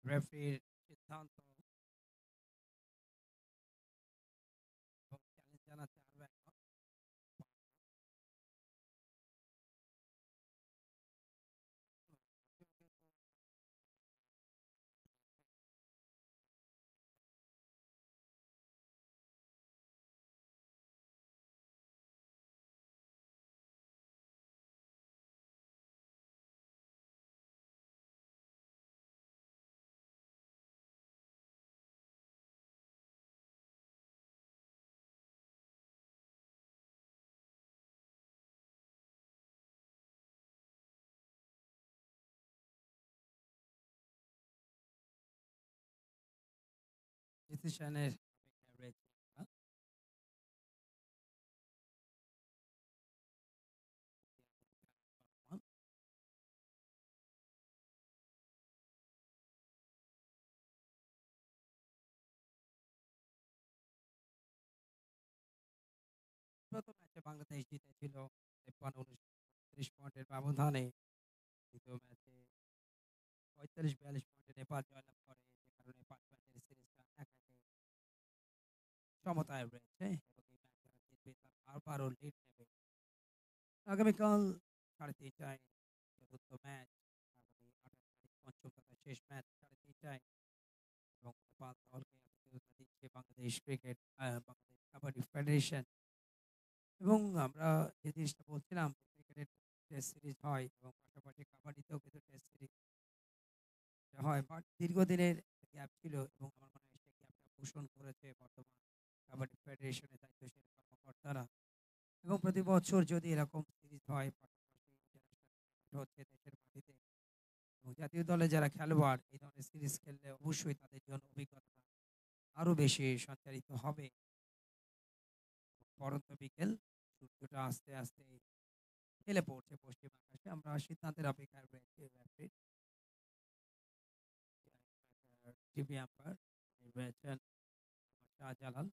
S1: রেফারির সিদ্ধান্ত চ্যালেঞ্জ জানাচ্ছে আরো একবার। ডিসিশনের অপেক্ষায় রয়েছি আমরা। প্রথম ম্যাচে বাংলাদেশ জিতেছিল 53-29 পয়েন্টের ব্যবধানে। দ্বিতীয় ম্যাচে 45-42 পয়েন্টে নেপাল জয়লাভ করে, যে কারণে ৫ ম্যাচের সিরিজটা ১-১ সমতায় রয়েছে এবং এই ম্যাচ যারা জিতবে তারা আবারও লিড নেবে। আগামীকাল ৩:৩০টায় চতুর্থ ম্যাচ, আগামী ২৮ তারিখ পঞ্চম তথা শেষ ম্যাচ ৩:৩০টায়, এবং নেপাল দলকে আতিথেয়তা দিচ্ছে বাংলাদেশ কাবাডি ফেডারেশন। এবং আমরা যে জিনিসটা বলছিলাম, ক্রিকেটের টেস্ট সিরিজ হয় এবং পাশাপাশি কাবাডিতেও কিন্তু টেস্ট সিরিজ হয়, বাট দীর্ঘদিনের গ্যাপ ছিল এবং আমার মনে হয় সেই গ্যাপটা পূরণ করেছে বর্তমান কাবাডি ফেডারেশনের দায়িত্বশীল কর্মকর্তারা। এবং প্রতি বছর যদি এরকম সিরিজ হয়, পাশাপাশি ইন্টারন্যাশনাল হচ্ছে দেশের মাটিতে, এবং জাতীয় দলে যারা খেলোয়াড় এই ধরনের সিরিজ খেললে অবশ্যই তাদের জন্য অভিজ্ঞতা আরো বেশি সঞ্চারিত হবে। পরন্ত বিকেল, সূর্যটা আস্তে আস্তে হেলে পড়ছে পশ্চিম আকাশে। আমরা সিদ্ধান্তের অপেক্ষায় রয়েছি। রেফারি টিভি আম্পায়ার রয়েছেন শাহজালাল।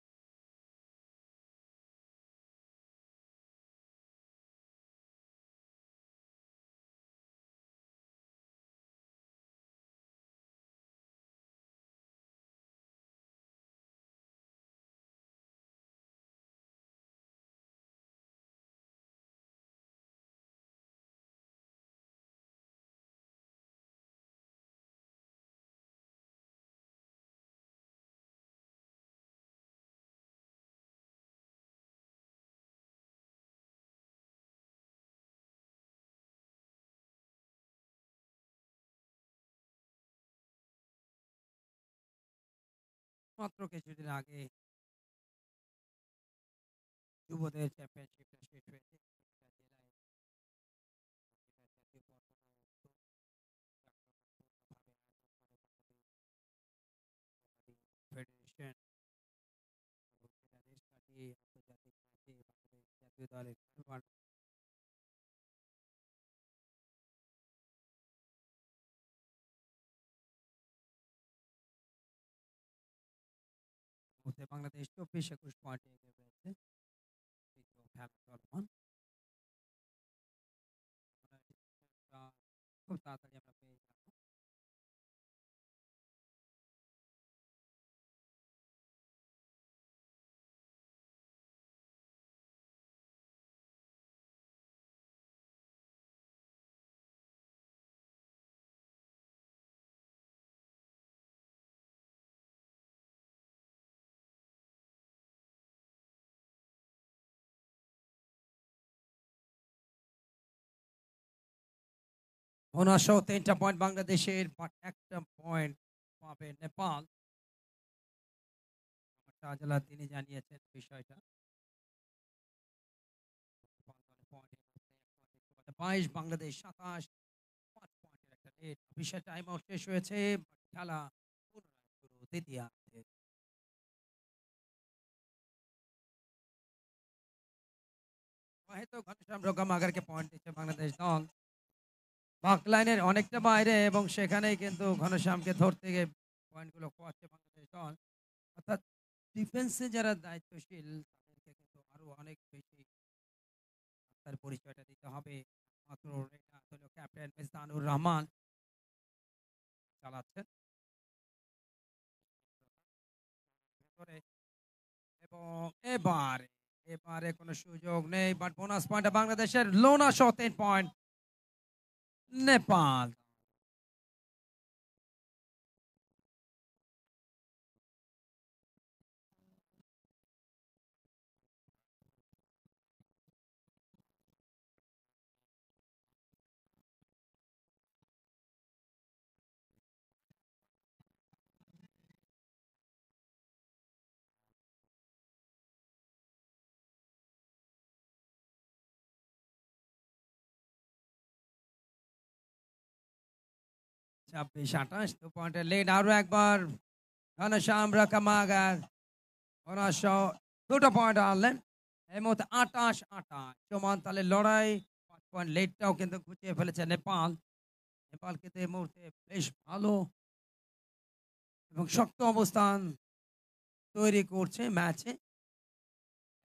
S1: মাত্র কিছুদিন আগে যুবদের চ্যাম্পিয়নশিপটা শেষ হয়েছে প্রতিটা জেলায়। প্রতিটা জাতীয় পর্যায়ে জাঁকজমকপূর্ণভাবে ফেডারেশন, এবং সেটা দেশ কাটিয়ে আন্তর্জাতিক ম্যাচে বাংলাদেশ জাতীয় দলের খেলোয়াড় মধ্যে বাংলাদেশ ২৪-২১ পয়েন্টে এগিয়ে রয়েছে। তৃতীয় খেলা চলমান। খুব তাড়াতাড়ি আমরা পেয়ে যাব। অনাসহ ৩টা পয়েন্ট বাংলাদেশের, বাট একটা পয়েন্ট পাবে নেপাল। শাহজালাল তিনি জানিয়েছেন বিষয়টা। ২২ বাংলাদেশ ২৭, ৫ পয়েন্টের একটা লিড। অফিসিয়াল টাইম আউট শেষ হয়েছে। খেলা পুনরায় শুরু দ্বিতীয়ার্ধে। হয়তো ঘনশ্যাম রোগামাগারকে পয়েন্ট দিচ্ছে বাংলাদেশ দল। বাক লাইনের অনেকটা বাইরে, এবং সেখানেই কিন্তু ঘনশ্যামকে ধরতে গিয়ে পয়েন্টগুলো খোয়াচ্ছে বাংলাদেশ দল। অর্থাৎ ডিফেন্সে যারা দায়িত্বশীল তাদেরকে কিন্তু আরো অনেক বেশি তার পরিচয়টা দিতে হবে। মাত্র এটা হলো ক্যাপ্টেন মিজানুর রহমান চালাচ্ছেন ভেতরে, এবং এবারে এবারে কোনো সুযোগ নেই, বাট বোনাস পয়েন্ট বাংলাদেশের। লোনা সহ ৩ পয়েন্ট নেপাল। ২৬-২৮ পয়েন্টের লিড। আরো একবার ঘনশ্যাম রকমাগার 2টো পয়েন্ট আনলেন। এই মুহূর্তে 28-28 সমান তালে লড়াই। 5 পয়েন্ট লেটটাও কিন্তু ঘুচিয়ে ফেলেছে নেপাল। নেপাল কিন্তু এই মুহূর্তে বেশ ভালো এবং শক্ত অবস্থান তৈরি করছে ম্যাচে।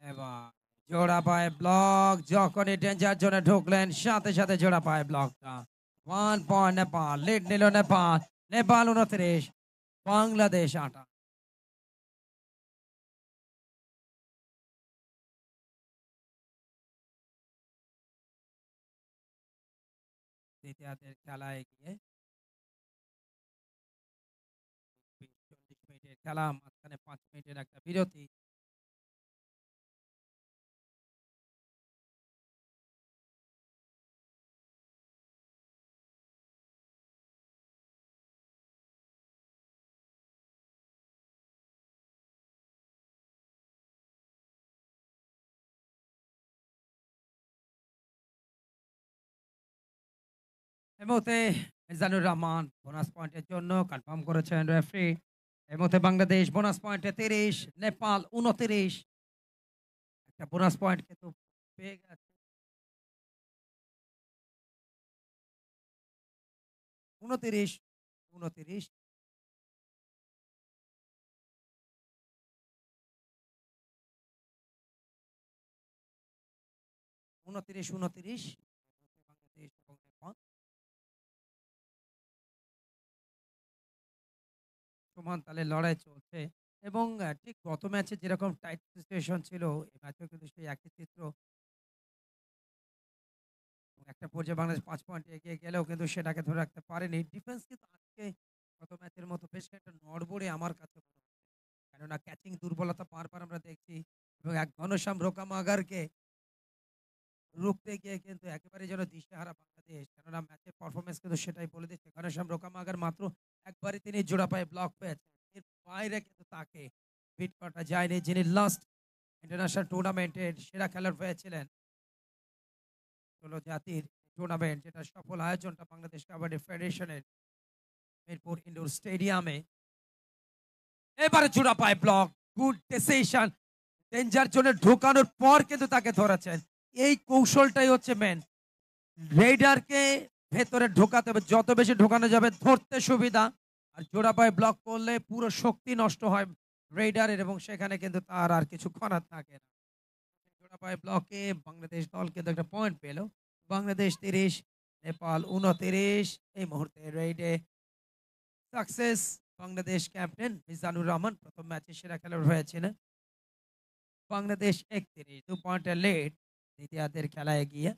S1: এবার জোড়া পায়ে ব্লক, যখনই ডেঞ্জার জোনে ঢুকলেন সাথে সাথে জোড়া পায়ে ব্লকটা। 1 পয়েন্ট নেপাল, লিড নিল নেপাল। নেপাল 29, বাংলাদেশ 28। দ্বিতীয়ার্ধের খেলায় গিয়ে 20-40 মিনিটের খেলা, মাঝখানে 5 মিনিটের একটা বিরতি। এই মুহূর্তে মিজানুর রহমান বোনাস পয়েন্টের জন্য কনফার্ম করেছেন রেফারি। এই মুহূর্তে বাংলাদেশ বোনাস পয়েন্টে 30, নেপাল 29। একটা বোনাস পয়েন্ট কিন্তু পেয়ে গেছে। 29, 29। 29, 29 বাংলাদেশ এবং নেপাল সমান তালে লড়াই চলছে। এবং ঠিক গত ম্যাচে যেরকম টাইট সিচুয়েশন ছিল, এই ম্যাচেও কিন্তু সেই একই চিত্র। একটা পর্যায়ে বাংলাদেশ 5 পয়েন্ট এগিয়ে গেলেও কিন্তু সেটাকে ধরে রাখতে পারেনি। ডিফেন্স কিন্তু আজকে গত ম্যাচের মতো বেশ একটা নড়বড়ে আমার কাছে মনে হচ্ছে। কেননা ক্যাচিং দুর্বলতা বারবার আমরা দেখছি এবং এক ঘনশ্যাম রোকামাগারকে রুখতে গিয়ে কিন্তু একেবারে যেন দিশেহারা বাংলাদেশ। কেননা ম্যাচের পারফরমেন্স কিন্তু সেটাই বলে দিচ্ছে। ঘনশ্যাম রোকামাগার মাত্র একবারই তিনি জোড়া পায়ে ব্লক পেয়েছেন। এর বাইরে কিন্তু তাকে বিট করা যায়নি, যিনি লাস্ট ইন্টারন্যাশনাল টুর্নামেন্টের সেরা খেলোয়াড় হয়েছিলেন। ১৬ জাতির টুর্নামেন্ট যেটা সফল আয়োজনটা বাংলাদেশ কাবাডি ফেডারেশনের মিরপুর ইনডোর স্টেডিয়ামে। এবারে জোড়া পায় ব্লক, গুড ডিসিশন। ডেঞ্জার জোনে ঢোকানোর পর কিন্তু তাকে ধরেছেন। এই কৌশলটাই হচ্ছে মেন। রেইডারকে ভেতরে ঢোকাতে হবে, যত বেশি ঢোকানো যাবে ধরতে সুবিধা। আর জোড়া পায়ে ব্লক করলে পুরো শক্তি নষ্ট হয় রেইডারের এবং সেখানে কিন্তু তার আর কিছু করার থাকে না। জোড়া পায়ে ব্লকে বাংলাদেশ দল কিন্তু একটা পয়েন্ট পেল। বাংলাদেশ 30, নেপাল 29। এই মুহূর্তে রেইডে সাকসেস বাংলাদেশ ক্যাপ্টেন মিজানুর রহমান, প্রথম ম্যাচে সেরা খেলোয়াড় হয়েছিলেন। বাংলাদেশ 31, 2 পয়েন্টের লিড। দ্বিতীয়ার্ধের খেলায় এগিয়ে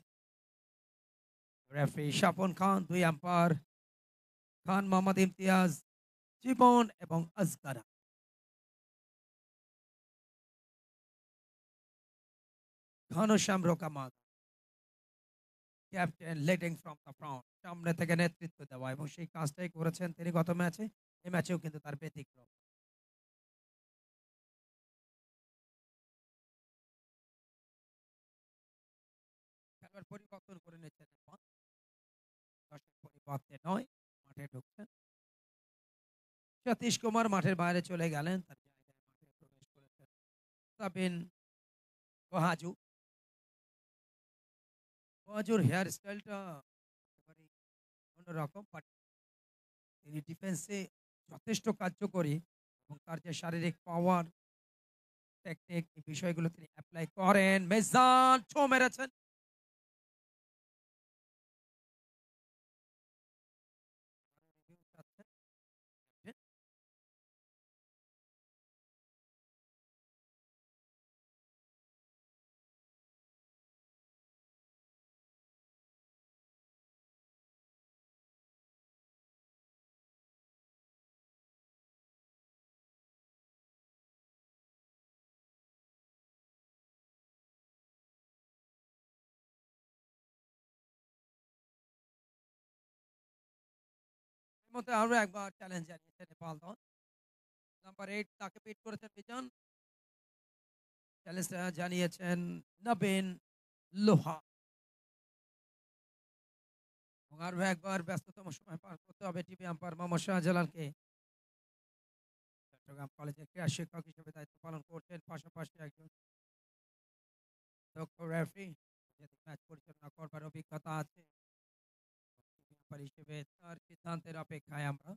S1: রেফারি স্বপন খান, 2 আম্পায়ার খান মোহাম্মদ ইমতিয়াজ, জীবন এবং আজকারা। ঘনশ্যাম রোকামাগ captain, leading from the front, সামনে থেকে নেতৃত্ব দেওয়া এবং সেই কাজটাই করেছেন তিনি গত ম্যাচে। এই ম্যাচেও কিন্তু তার ব্যতিক্রম। খেলোয়াড় পরিবর্তন করে নিচ্ছেন নেপাল। দর্শক পরিবর্তে নয়, মাঠে ঢুকছেন। সতীশ কুমার মাঠের বাইরে চলে গেলেন, তার জায়গায় মাঠে প্রবেশ করেছেন সাবিন ওহাজু। ওহাজুর হেয়ার স্টাইলটা একেবারেই অন্যরকম, বাট তিনি ডিফেন্সে যথেষ্ট কার্যকরী এবং তার যে শারীরিক পাওয়ার, টেকনিক, এই বিষয়গুলো তিনি অ্যাপ্লাই করেন। মেজান ছো মেরেছেন। এর মধ্যে আরো একবার চ্যালেঞ্জ জানিয়েছে নেপাল দল। নাম্বার 8 তাকে পিট করেছেন বিজন। চ্যালেঞ্জটা জানিয়েছেন নবীন লোহা। এবং আরো একবার ব্যস্ততম সময় পার করতে হবে টিভি আম্পায়ার মোহাম্মদ শাহজালালকে। চট্টগ্রাম কলেজের ক্রীড়া শিক্ষক হিসেবে দায়িত্ব পালন করছেন। পাশাপাশি একজন দক্ষ রেফারি, আন্তর্জাতিক ম্যাচ পরিচালনা করবার অভিজ্ঞতা আছে। রেফারি হিসেবে তার সিদ্ধান্তের অপেক্ষায় আমরা।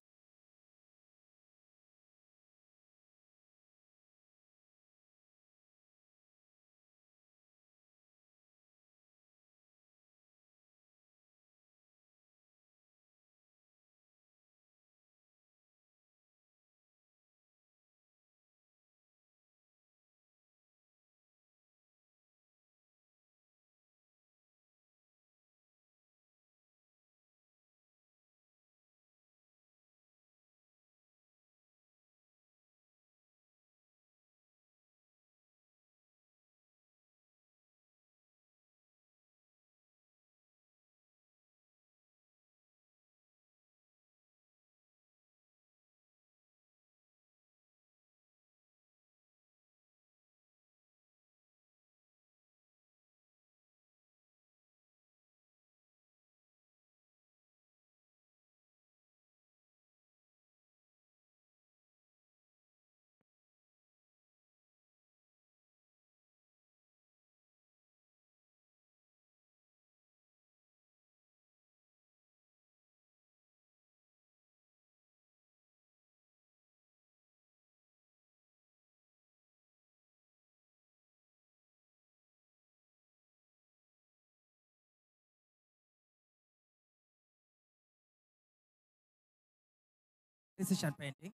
S1: Decision pending.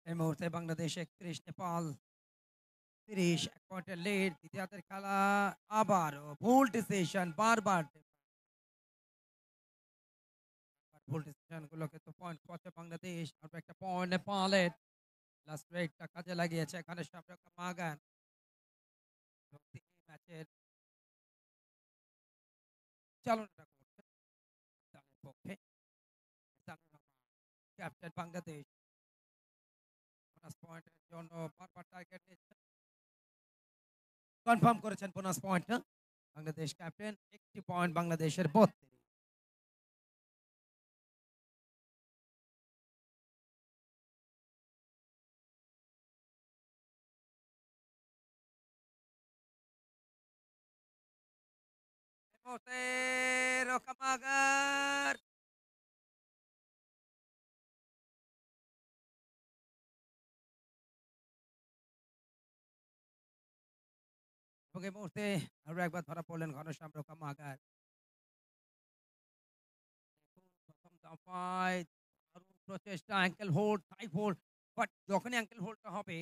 S1: এই মুহূর্তে বাংলাদেশ ৩১, নেপাল ৩০, ১ পয়েন্টের লিড। দ্বিতীয়ার্ধের খেলা আবারও ভুল ডিসিশন, বারবার ভুল ডিসিশন গুলোকে তো পয়েন্ট পাচ্ছে বাংলাদেশ। আর একটা পয়েন্ট নেপালের। লাস্ট ব্রেকটা কাজে লাগিয়েছে এখানে শামরুখ মাগান। এবং তিনি ম্যাচের চালনাটা করছেন দলের পক্ষে। ক্যাপ্টেন বাংলাদেশ বোনাস পয়েন্টের জন্য বারবার টার্গেট নিচ্ছেন। কনফার্ম করেছেন বোনাস পয়েন্টটা বাংলাদেশ ক্যাপ্টেন। একটি পয়েন্ট বাংলাদেশের ৩২। এই মুহূর্তে রোকামাগার এবং এই মুহূর্তে আরো একবার ধরা পড়লেন ঘনশ্যাম রোকামাগার। প্রথম দফায় দারুণ প্রচেষ্টা, ankle hold, type hold. But যখনই অ্যাঙ্কেল হোল্ডটা হবে,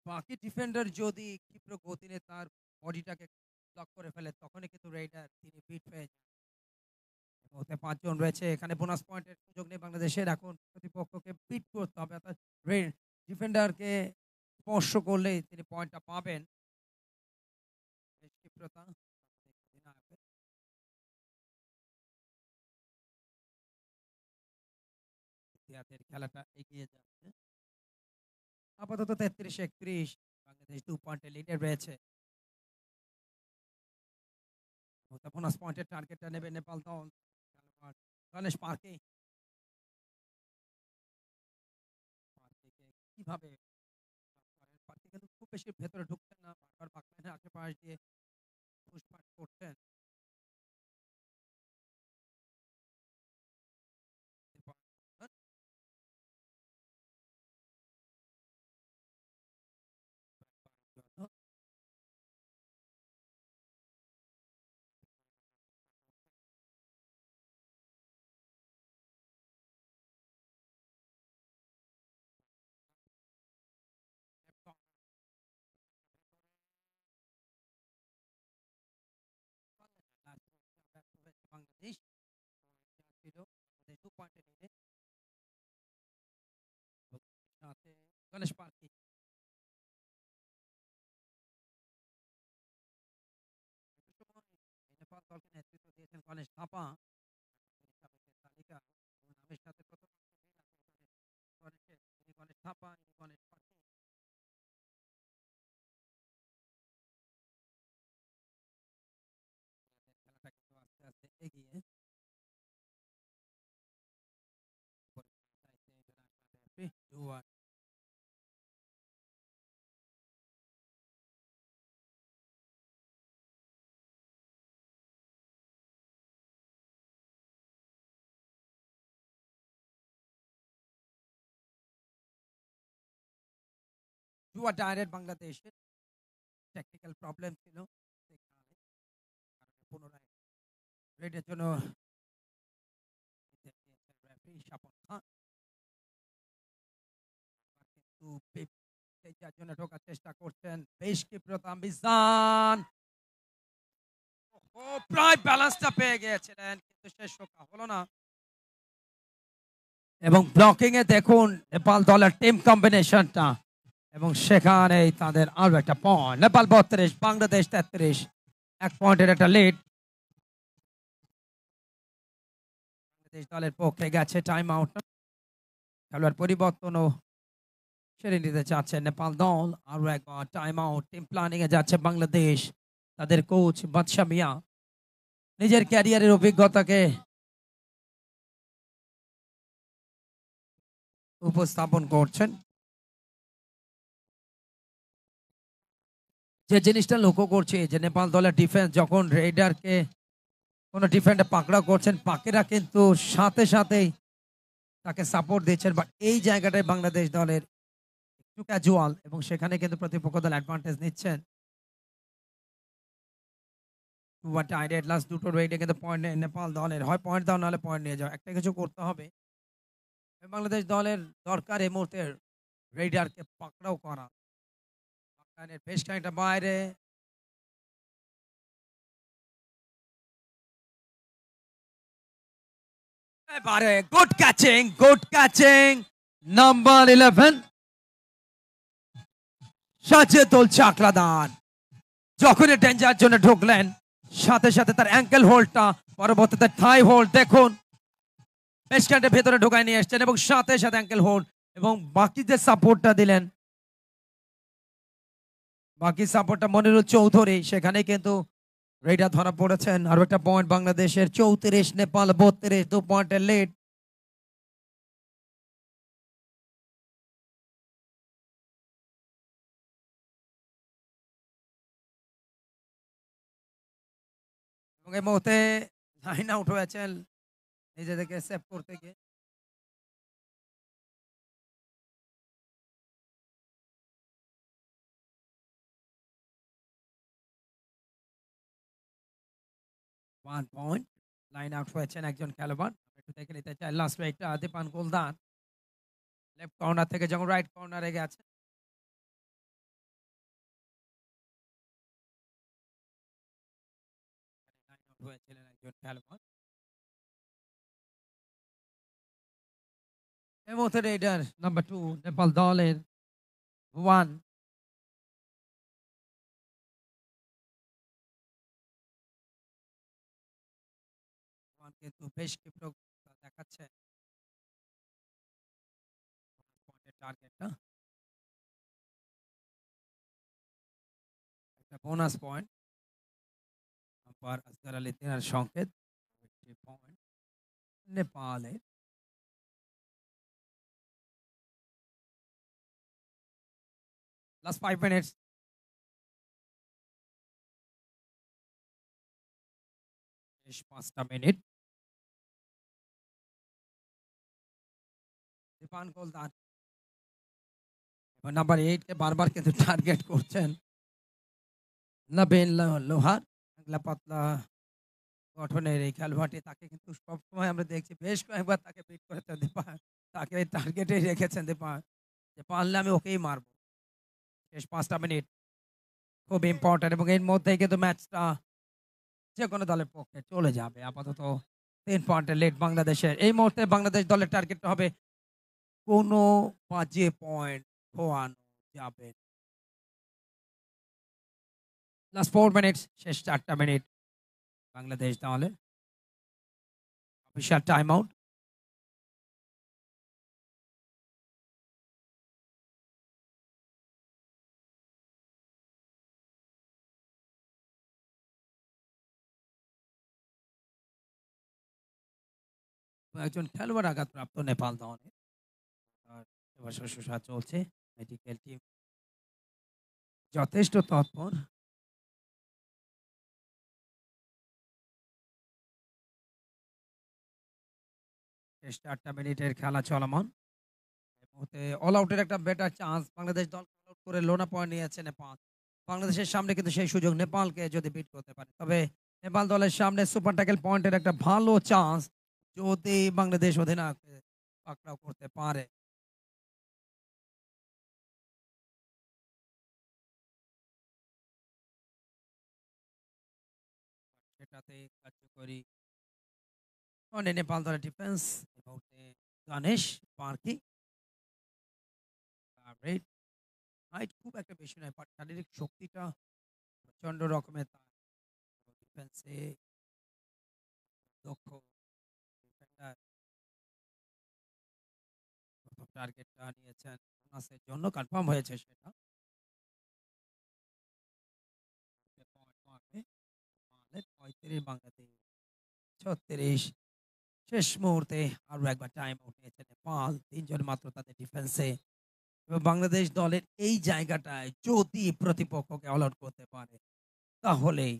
S1: বাকি ডিফেন্ডার যদি ক্ষিপ্র গতিতে তার বডিটাকে ব্লক করে ফেলে, তখনই কিন্তু রেইডার তিনি বিট হয়ে যান। এই মুহূর্তে ৫ জন রয়েছে। এখানে বোনাস পয়েন্টের সুযোগ নেই বাংলাদেশের। এখন প্রতিপক্ষকে বিট করতে হবে। অর্থাৎ ডিফেন্ডারকে স্পর্শ করলেই তিনি পয়েন্টটা পাবেন। বেশ ক্ষিপ্রতা অধিনায়কের। ইতিহাসের খেলাটা এগিয়ে যাচ্ছে। আপাতত ৩৩-৩১, বাংলাদেশ ২ পয়েন্টের লিডে রয়েছে। বোনাস পয়েন্টের টার্গেটটা নেবে নেপাল দল। খেলোয়াড় গণেশ পার্কে। পার্কে কিভাবে করেন? পার্কে কিন্তু খুব বেশি ভেতরে ঢুকছেন না। বারবার বাকলাইনের আশেপাশ দিয়ে পুশপাট করছেন। গণেশ পার্কি নেপাল দলকে নেতৃত্ব দিয়েছেন গণেশ থাপা। তালিকা নামের সাথে কত গণেশের, ইনি গণেশ থাপা, ইনি গণেশ পার্কি। খেলাটা কিন্তু আস্তে আস্তে এগিয়ে জুয়া ডাইরেক্ট বাংলাদেশের টেকনিক্যাল প্রবলেম ছিল, পুনরায় রেডের জন্য স্বপন খান কিন্তু জন্য ঢোকার চেষ্টা করছেন বেশ ক্ষিপ্রতা মিজান। ও প্রায় ব্যালেন্সটা পেয়ে গিয়েছিলেন কিন্তু শেষ রক্ষা হলো না। এবং ব্লকিং এ দেখুন নেপাল দলের টিম কম্বিনেশনটা, এবং সেখানেই তাদের আরো একটা পয়েন্ট। নেপাল 32, বাংলাদেশ 33, 1 পয়েন্টের একটা লিড। বাংলাদেশ দলের পক্ষে গেছে টাইম আউট, খেলোয়াড় পরিবর্তনও সেরে নিতে চাচ্ছে নেপাল দল। আরো একবার টাইম আউট, টিম প্ল্যানিং এ যাচ্ছে বাংলাদেশ। তাদের কোচ বাদশা মিয়া নিজের ক্যারিয়ারের অভিজ্ঞতাকে উপস্থাপন করছেন। যে জিনিসটা লক্ষ্য করছি যে নেপাল দলের ডিফেন্স যখন রেডারকে কোনো ডিফেন্ডার পাকড়াও করছেন, পাকেরা কিন্তু সাথে সাথেই তাকে সাপোর্ট দিচ্ছেন। বাট এই জায়গাটায় বাংলাদেশ দলের একটু ক্যাজুয়াল, এবং সেখানে কিন্তু প্রতিপক্ষ দল অ্যাডভান্টেজ নিচ্ছেন। লাস্ট দুটো রেডে কিন্তু পয়েন্ট নেপাল দলের, হয় পয়েন্ট দাও নাহলে পয়েন্ট নিয়ে যাও, একটা কিছু করতে হবে। বাংলাদেশ দলের দরকার এই মুহূর্তে রেডারকে পাকড়াও করা। বেশ খানিকটা বাইরে, এবারে good catching number 11 Sajedul Chakladar. যখনই ডেঞ্জার জন্য ঢুকলেন সাথে সাথে তার অ্যাঙ্কেল হোল্ডটা, পরবর্তীতে থাই হোল্ড দেখুন বেশ খানিকটা ভেতরে ঢোকায় নিয়ে এসছেন, এবং সাথে সাথে অ্যাঙ্কেল হোল্ড, এবং বাকি যে সাপোর্টটা দিলেন, বাকি সাপোর্টটা মনিরুল চৌধুরী, সেখানে কিন্তু রেডার ধরা পড়েছেন। আরো একটা পয়েন্ট বাংলাদেশের, 34 নেপাল 32, 2 পয়েন্টের লিড। এবং এই মুহূর্তে লাইন আউট হয়েছেন নিজেদেরকে সেভ করতে গিয়ে। ওয়ান পয়েন্ট, লাইন আউট হয়েছেন একজন খেলোয়াড়। একটু দেখে নিতে চাই লাস্ট উইকটা দীপান গোলদার লেফট কর্নার থেকে যখন রাইট কর্নারে গেছে। লাইন আউট হয়েছিলেন একজন খেলোয়াড়। এই মুহূর্তে রেডার নাম্বার 2 নেপাল দলের 1 কিন্তু বেশ ক্ষিপ্র দেখাচ্ছে পয়েন্টের টার্গেটটা। একটা বোনাস পয়েন্ট আবার আসগার আলী তেনার সংকেত, পয়েন্ট নেপালে। লাস্ট 5 মিনিটস, শেষ 5টা মিনিট। দীপান গোলদার নাম্বার 8 কে বারবার কিন্তু টার্গেট করছেন নবীন লোহার। পাতলা গঠনের এই খেলোয়াড়টি, তাকে কিন্তু সবসময় আমরা দেখছি বেশ কয়েকবার তাকে বিট করেছেন দীপান, তাকে টার্গেটে রেখেছেন দীপান যে পারলে আমি ওকেই মারবো। শেষ 5টা মিনিট খুব ইম্পর্টেন্ট, এবং এর মধ্যেই কিন্তু ম্যাচটা যে কোনো দলের পক্ষে চলে যাবে। আপাতত 3 পয়েন্টের লিড বাংলাদেশের। এই মুহূর্তে বাংলাদেশ দলের টার্গেট হবে কোনো বাজে পয়েন্ট খোয়ানো যাবে না। লাস্ট 4 মিনিটস, শেষ 4টা মিনিট বাংলাদেশ দলের। Official time out. একজন খেলোয়াড় আঘাতপ্রাপ্ত নেপাল দলের। আর সেবা শুশ্রূষা চলছে। মেডিকেল টিম যথেষ্ট তৎপর। শেষ 4টা মিনিটের খেলা চলমান। এই মুহূর্তে অল আউটের একটা বেটার চান্স বাংলাদেশ দল অল আউট করে লোনা পয়েন্ট নিয়েছে নেপাল। বাংলাদেশের সামনে কিন্তু সেই সুযোগ নেপালকে যদি বিট করতে পারে, তবে নেপাল দলের সামনে সুপার ট্যাকেল পয়েন্টের একটা ভালো চান্স যদি বাংলাদেশ অধিনায়ককে পাকড়াও করতে পারে। সেটাতে কার্যকরী নেপাল দলের ডিফেন্স। এই মুহূর্তে গণেশ পার্কি হাইট খুব একটা বেশি নয়, বাট শারীরিক শক্তিটা প্রচন্ড রকমের। তার ডিফেন্সে দক্ষ ডিফেন্ডার। প্রথম টার্গেটটা নিয়েছেন বোনাসের জন্য, কনফার্ম হয়েছে সেটা। পয়েন্ট মারবে 35 বাংলাদেশ 36। শেষ মুহূর্তে আরো একবার টাইম আউট নিয়েছে নেপাল। 3 জন মাত্র তাদের ডিফেন্সে। এবং বাংলাদেশ দলের এই জায়গাটায় যদি প্রতিপক্ষকে অল আউট করতে পারে, তাহলেই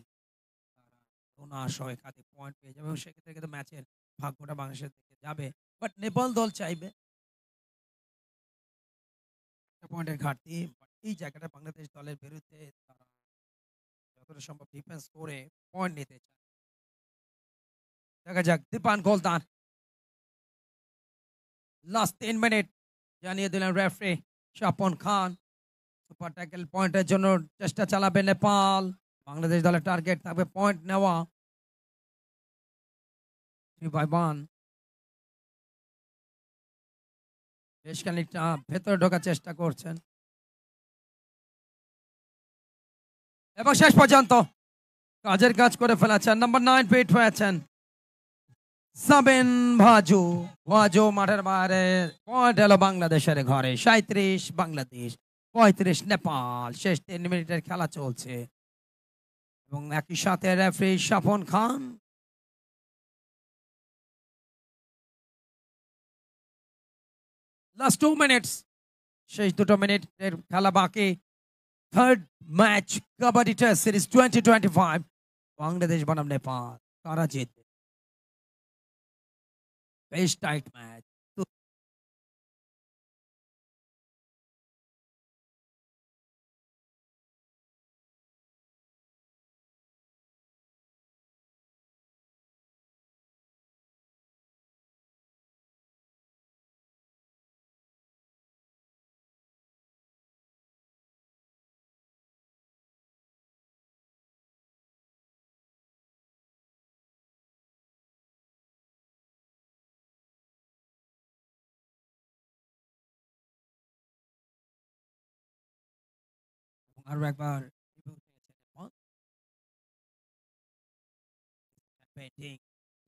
S1: তারা সহ একাধিক পয়েন্ট পেয়ে যাবে এবং সেক্ষেত্রে কিন্তু ম্যাচের ভাগ্যটা বাংলাদেশের দিকে যাবে। বাট নেপাল দল চাইবে একটা পয়েন্টের ঘাটতি। বাট এই জায়গাটা বাংলাদেশ দলের বিরুদ্ধে তারা যতটা সম্ভব ডিফেন্স করে পয়েন্ট নিতে চায়। দেখা যাক দীপান গোলদান। লাস্ট 3 মিনিট জানিয়ে দিলেন রেফারি স্বপন খান। সুপার ট্যাকেল পয়েন্টের জন্য চেষ্টা চালাবে নেপাল। বাংলাদেশ দলের টার্গেট থাকবে পয়েন্ট নেওয়া। 3-1। বেশ খানিকটা ভেতরে ঢোকার চেষ্টা করছেন এবং শেষ পর্যন্ত কাজের কাজ করে ফেলেছেন। নাম্বার 9 পেট হয়েছেন সাবেন ভাজু। ভাজু মাঠের বাইরে। পয়েন্ট এলো বাংলাদেশের ঘরে। 37 বাংলাদেশ 35 নেপাল। শেষ 3 মিনিটের খেলা চলছে এবং একই সাথে রেফারি স্বপন খান। লাস্ট 2 মিনিটস, শেষ 2 মিনিটের খেলা বাকি। Third match kabaddi test series 2025 Bangladesh বনাম নেপাল। কারা জিতবে? বেশ টাইট ম্যাচ। আরো একবার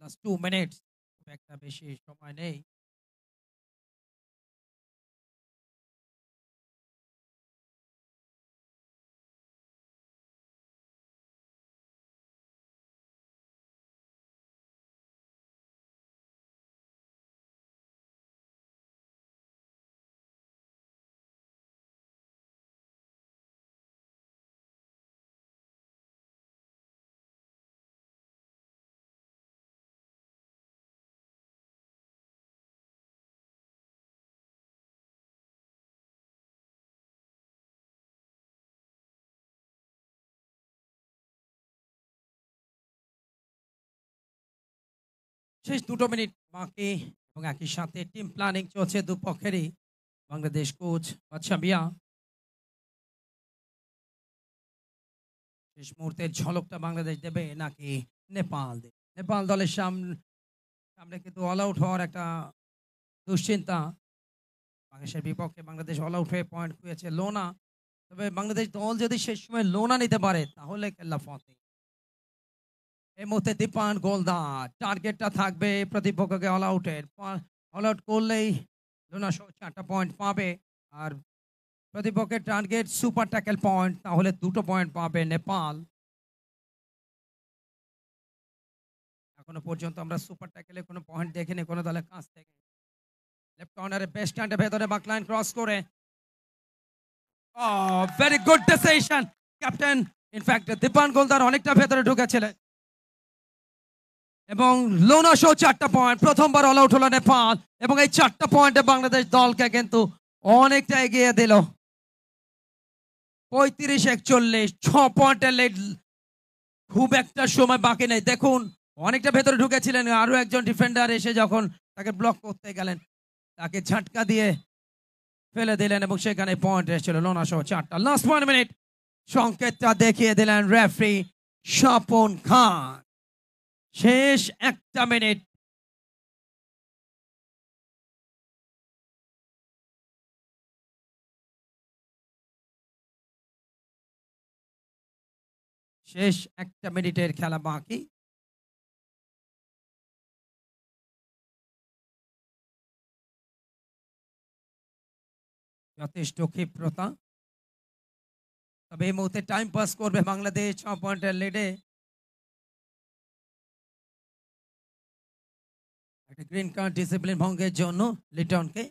S1: লাস্ট 2 মিনিটস, খুব একটা বেশি সময় নেই। শেষ 2 মিনিট বাকি এবং একই সাথে টিম প্ল্যানিং চলছে দুপক্ষেরই। বাংলাদেশ কোচ বাদশা মিয়া শেষ মুহূর্তের ঝলকটা বাংলাদেশ দেবে নাকি নেপাল দেবে? নেপাল দলের সামনে সামনে কিন্তু অল আউট হওয়ার একটা দুশ্চিন্তা বাংলাদেশের বিপক্ষে বাংলাদেশ অল আউট হয়ে পয়েন্ট পেয়েছে লোনা। তবে বাংলাদেশ দল যদি শেষ সময় লোনা নিতে পারে তাহলে খেলা ফতে। এই মুহূর্তে দীপান গোলদার, টার্গেটটা থাকবে প্রতিপক্ষকে অল আউটের। অল আউট করলেই লোনা 4টা পয়েন্ট পাবে, আর প্রতিপক্ষের টার্গেট সুপার ট্যাকেল পয়েন্ট, তাহলে 2টো পয়েন্ট পাবে নেপাল। এখনো পর্যন্ত আমরা সুপার ট্যাকেলে কোনো পয়েন্ট দেখিনি কোনো দলের কাছ থেকে। লেফট কর্নারে বেস্ট স্ট্যান্ডের ভেতরে বাকলাইন ক্রস করে, very good decision captain. In fact Dipan Goldar অনেকটা ভেতরে ঢুকেছিলেন এবং লোনা 4টা পয়েন্ট, প্রথমবার অল আউট হলো নেপাল এবং এই 4টা পয়েন্টে বাংলাদেশ দলকে কিন্তু অনেকটা এগিয়ে দিল। 35-41, 6 পয়েন্টের লিড, খুব একটা সময় বাকি নেই। দেখুন অনেকটা ভেতরে ঢুকেছিলেন, আরো একজন ডিফেন্ডার এসে যখন তাকে ব্লক করতে গেলেন তাকে ঝাটকা দিয়ে ফেলে দিলেন এবং সেখানে পয়েন্ট এসেছিল লোনা 4টা। লাস্ট 1 মিনিট সংকেতটা দেখিয়ে দিলেন রেফারি স্বপন খান। শেষ 1 মিনিট। শেষ 1 মিনিটের খেলা বাকি। যথেষ্ট ক্ষিপ্রতা, তবে এই মুহূর্তে টাইম পাস করবে বাংলাদেশ 6 পয়েন্টের লিডে। একটা গ্রিন কার্ড ডিসিপ্লিন ভঙ্গের জন্য লিটনকে।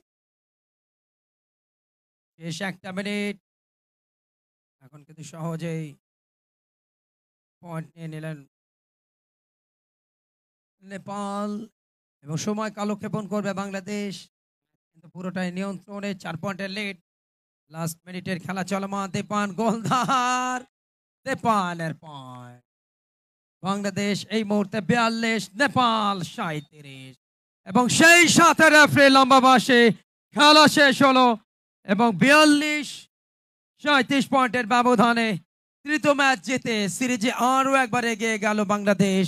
S1: শেষ 1 মিনিট, এখন কিন্তু সহজেই পয়েন্ট নিয়ে নিলেন নেপাল এবং সময় কালক্ষেপণ করবে বাংলাদেশ, কিন্তু পুরোটাই নিয়ন্ত্রণে। 4 পয়েন্টের লিড, লাস্ট মিনিটের খেলা চলমান। দীপান গোলদার, দীপানের পয়েন্ট। বাংলাদেশ এই মুহূর্তে 42, নেপাল 37 এবং সেই সাথে রেফারি লম্বা বাঁশে খেলা শেষ হলো এবং 42-37 পয়েন্টের ব্যবধানে তৃতীয় ম্যাচ জিতে সিরিজে আরো একবার এগিয়ে গেল বাংলাদেশ।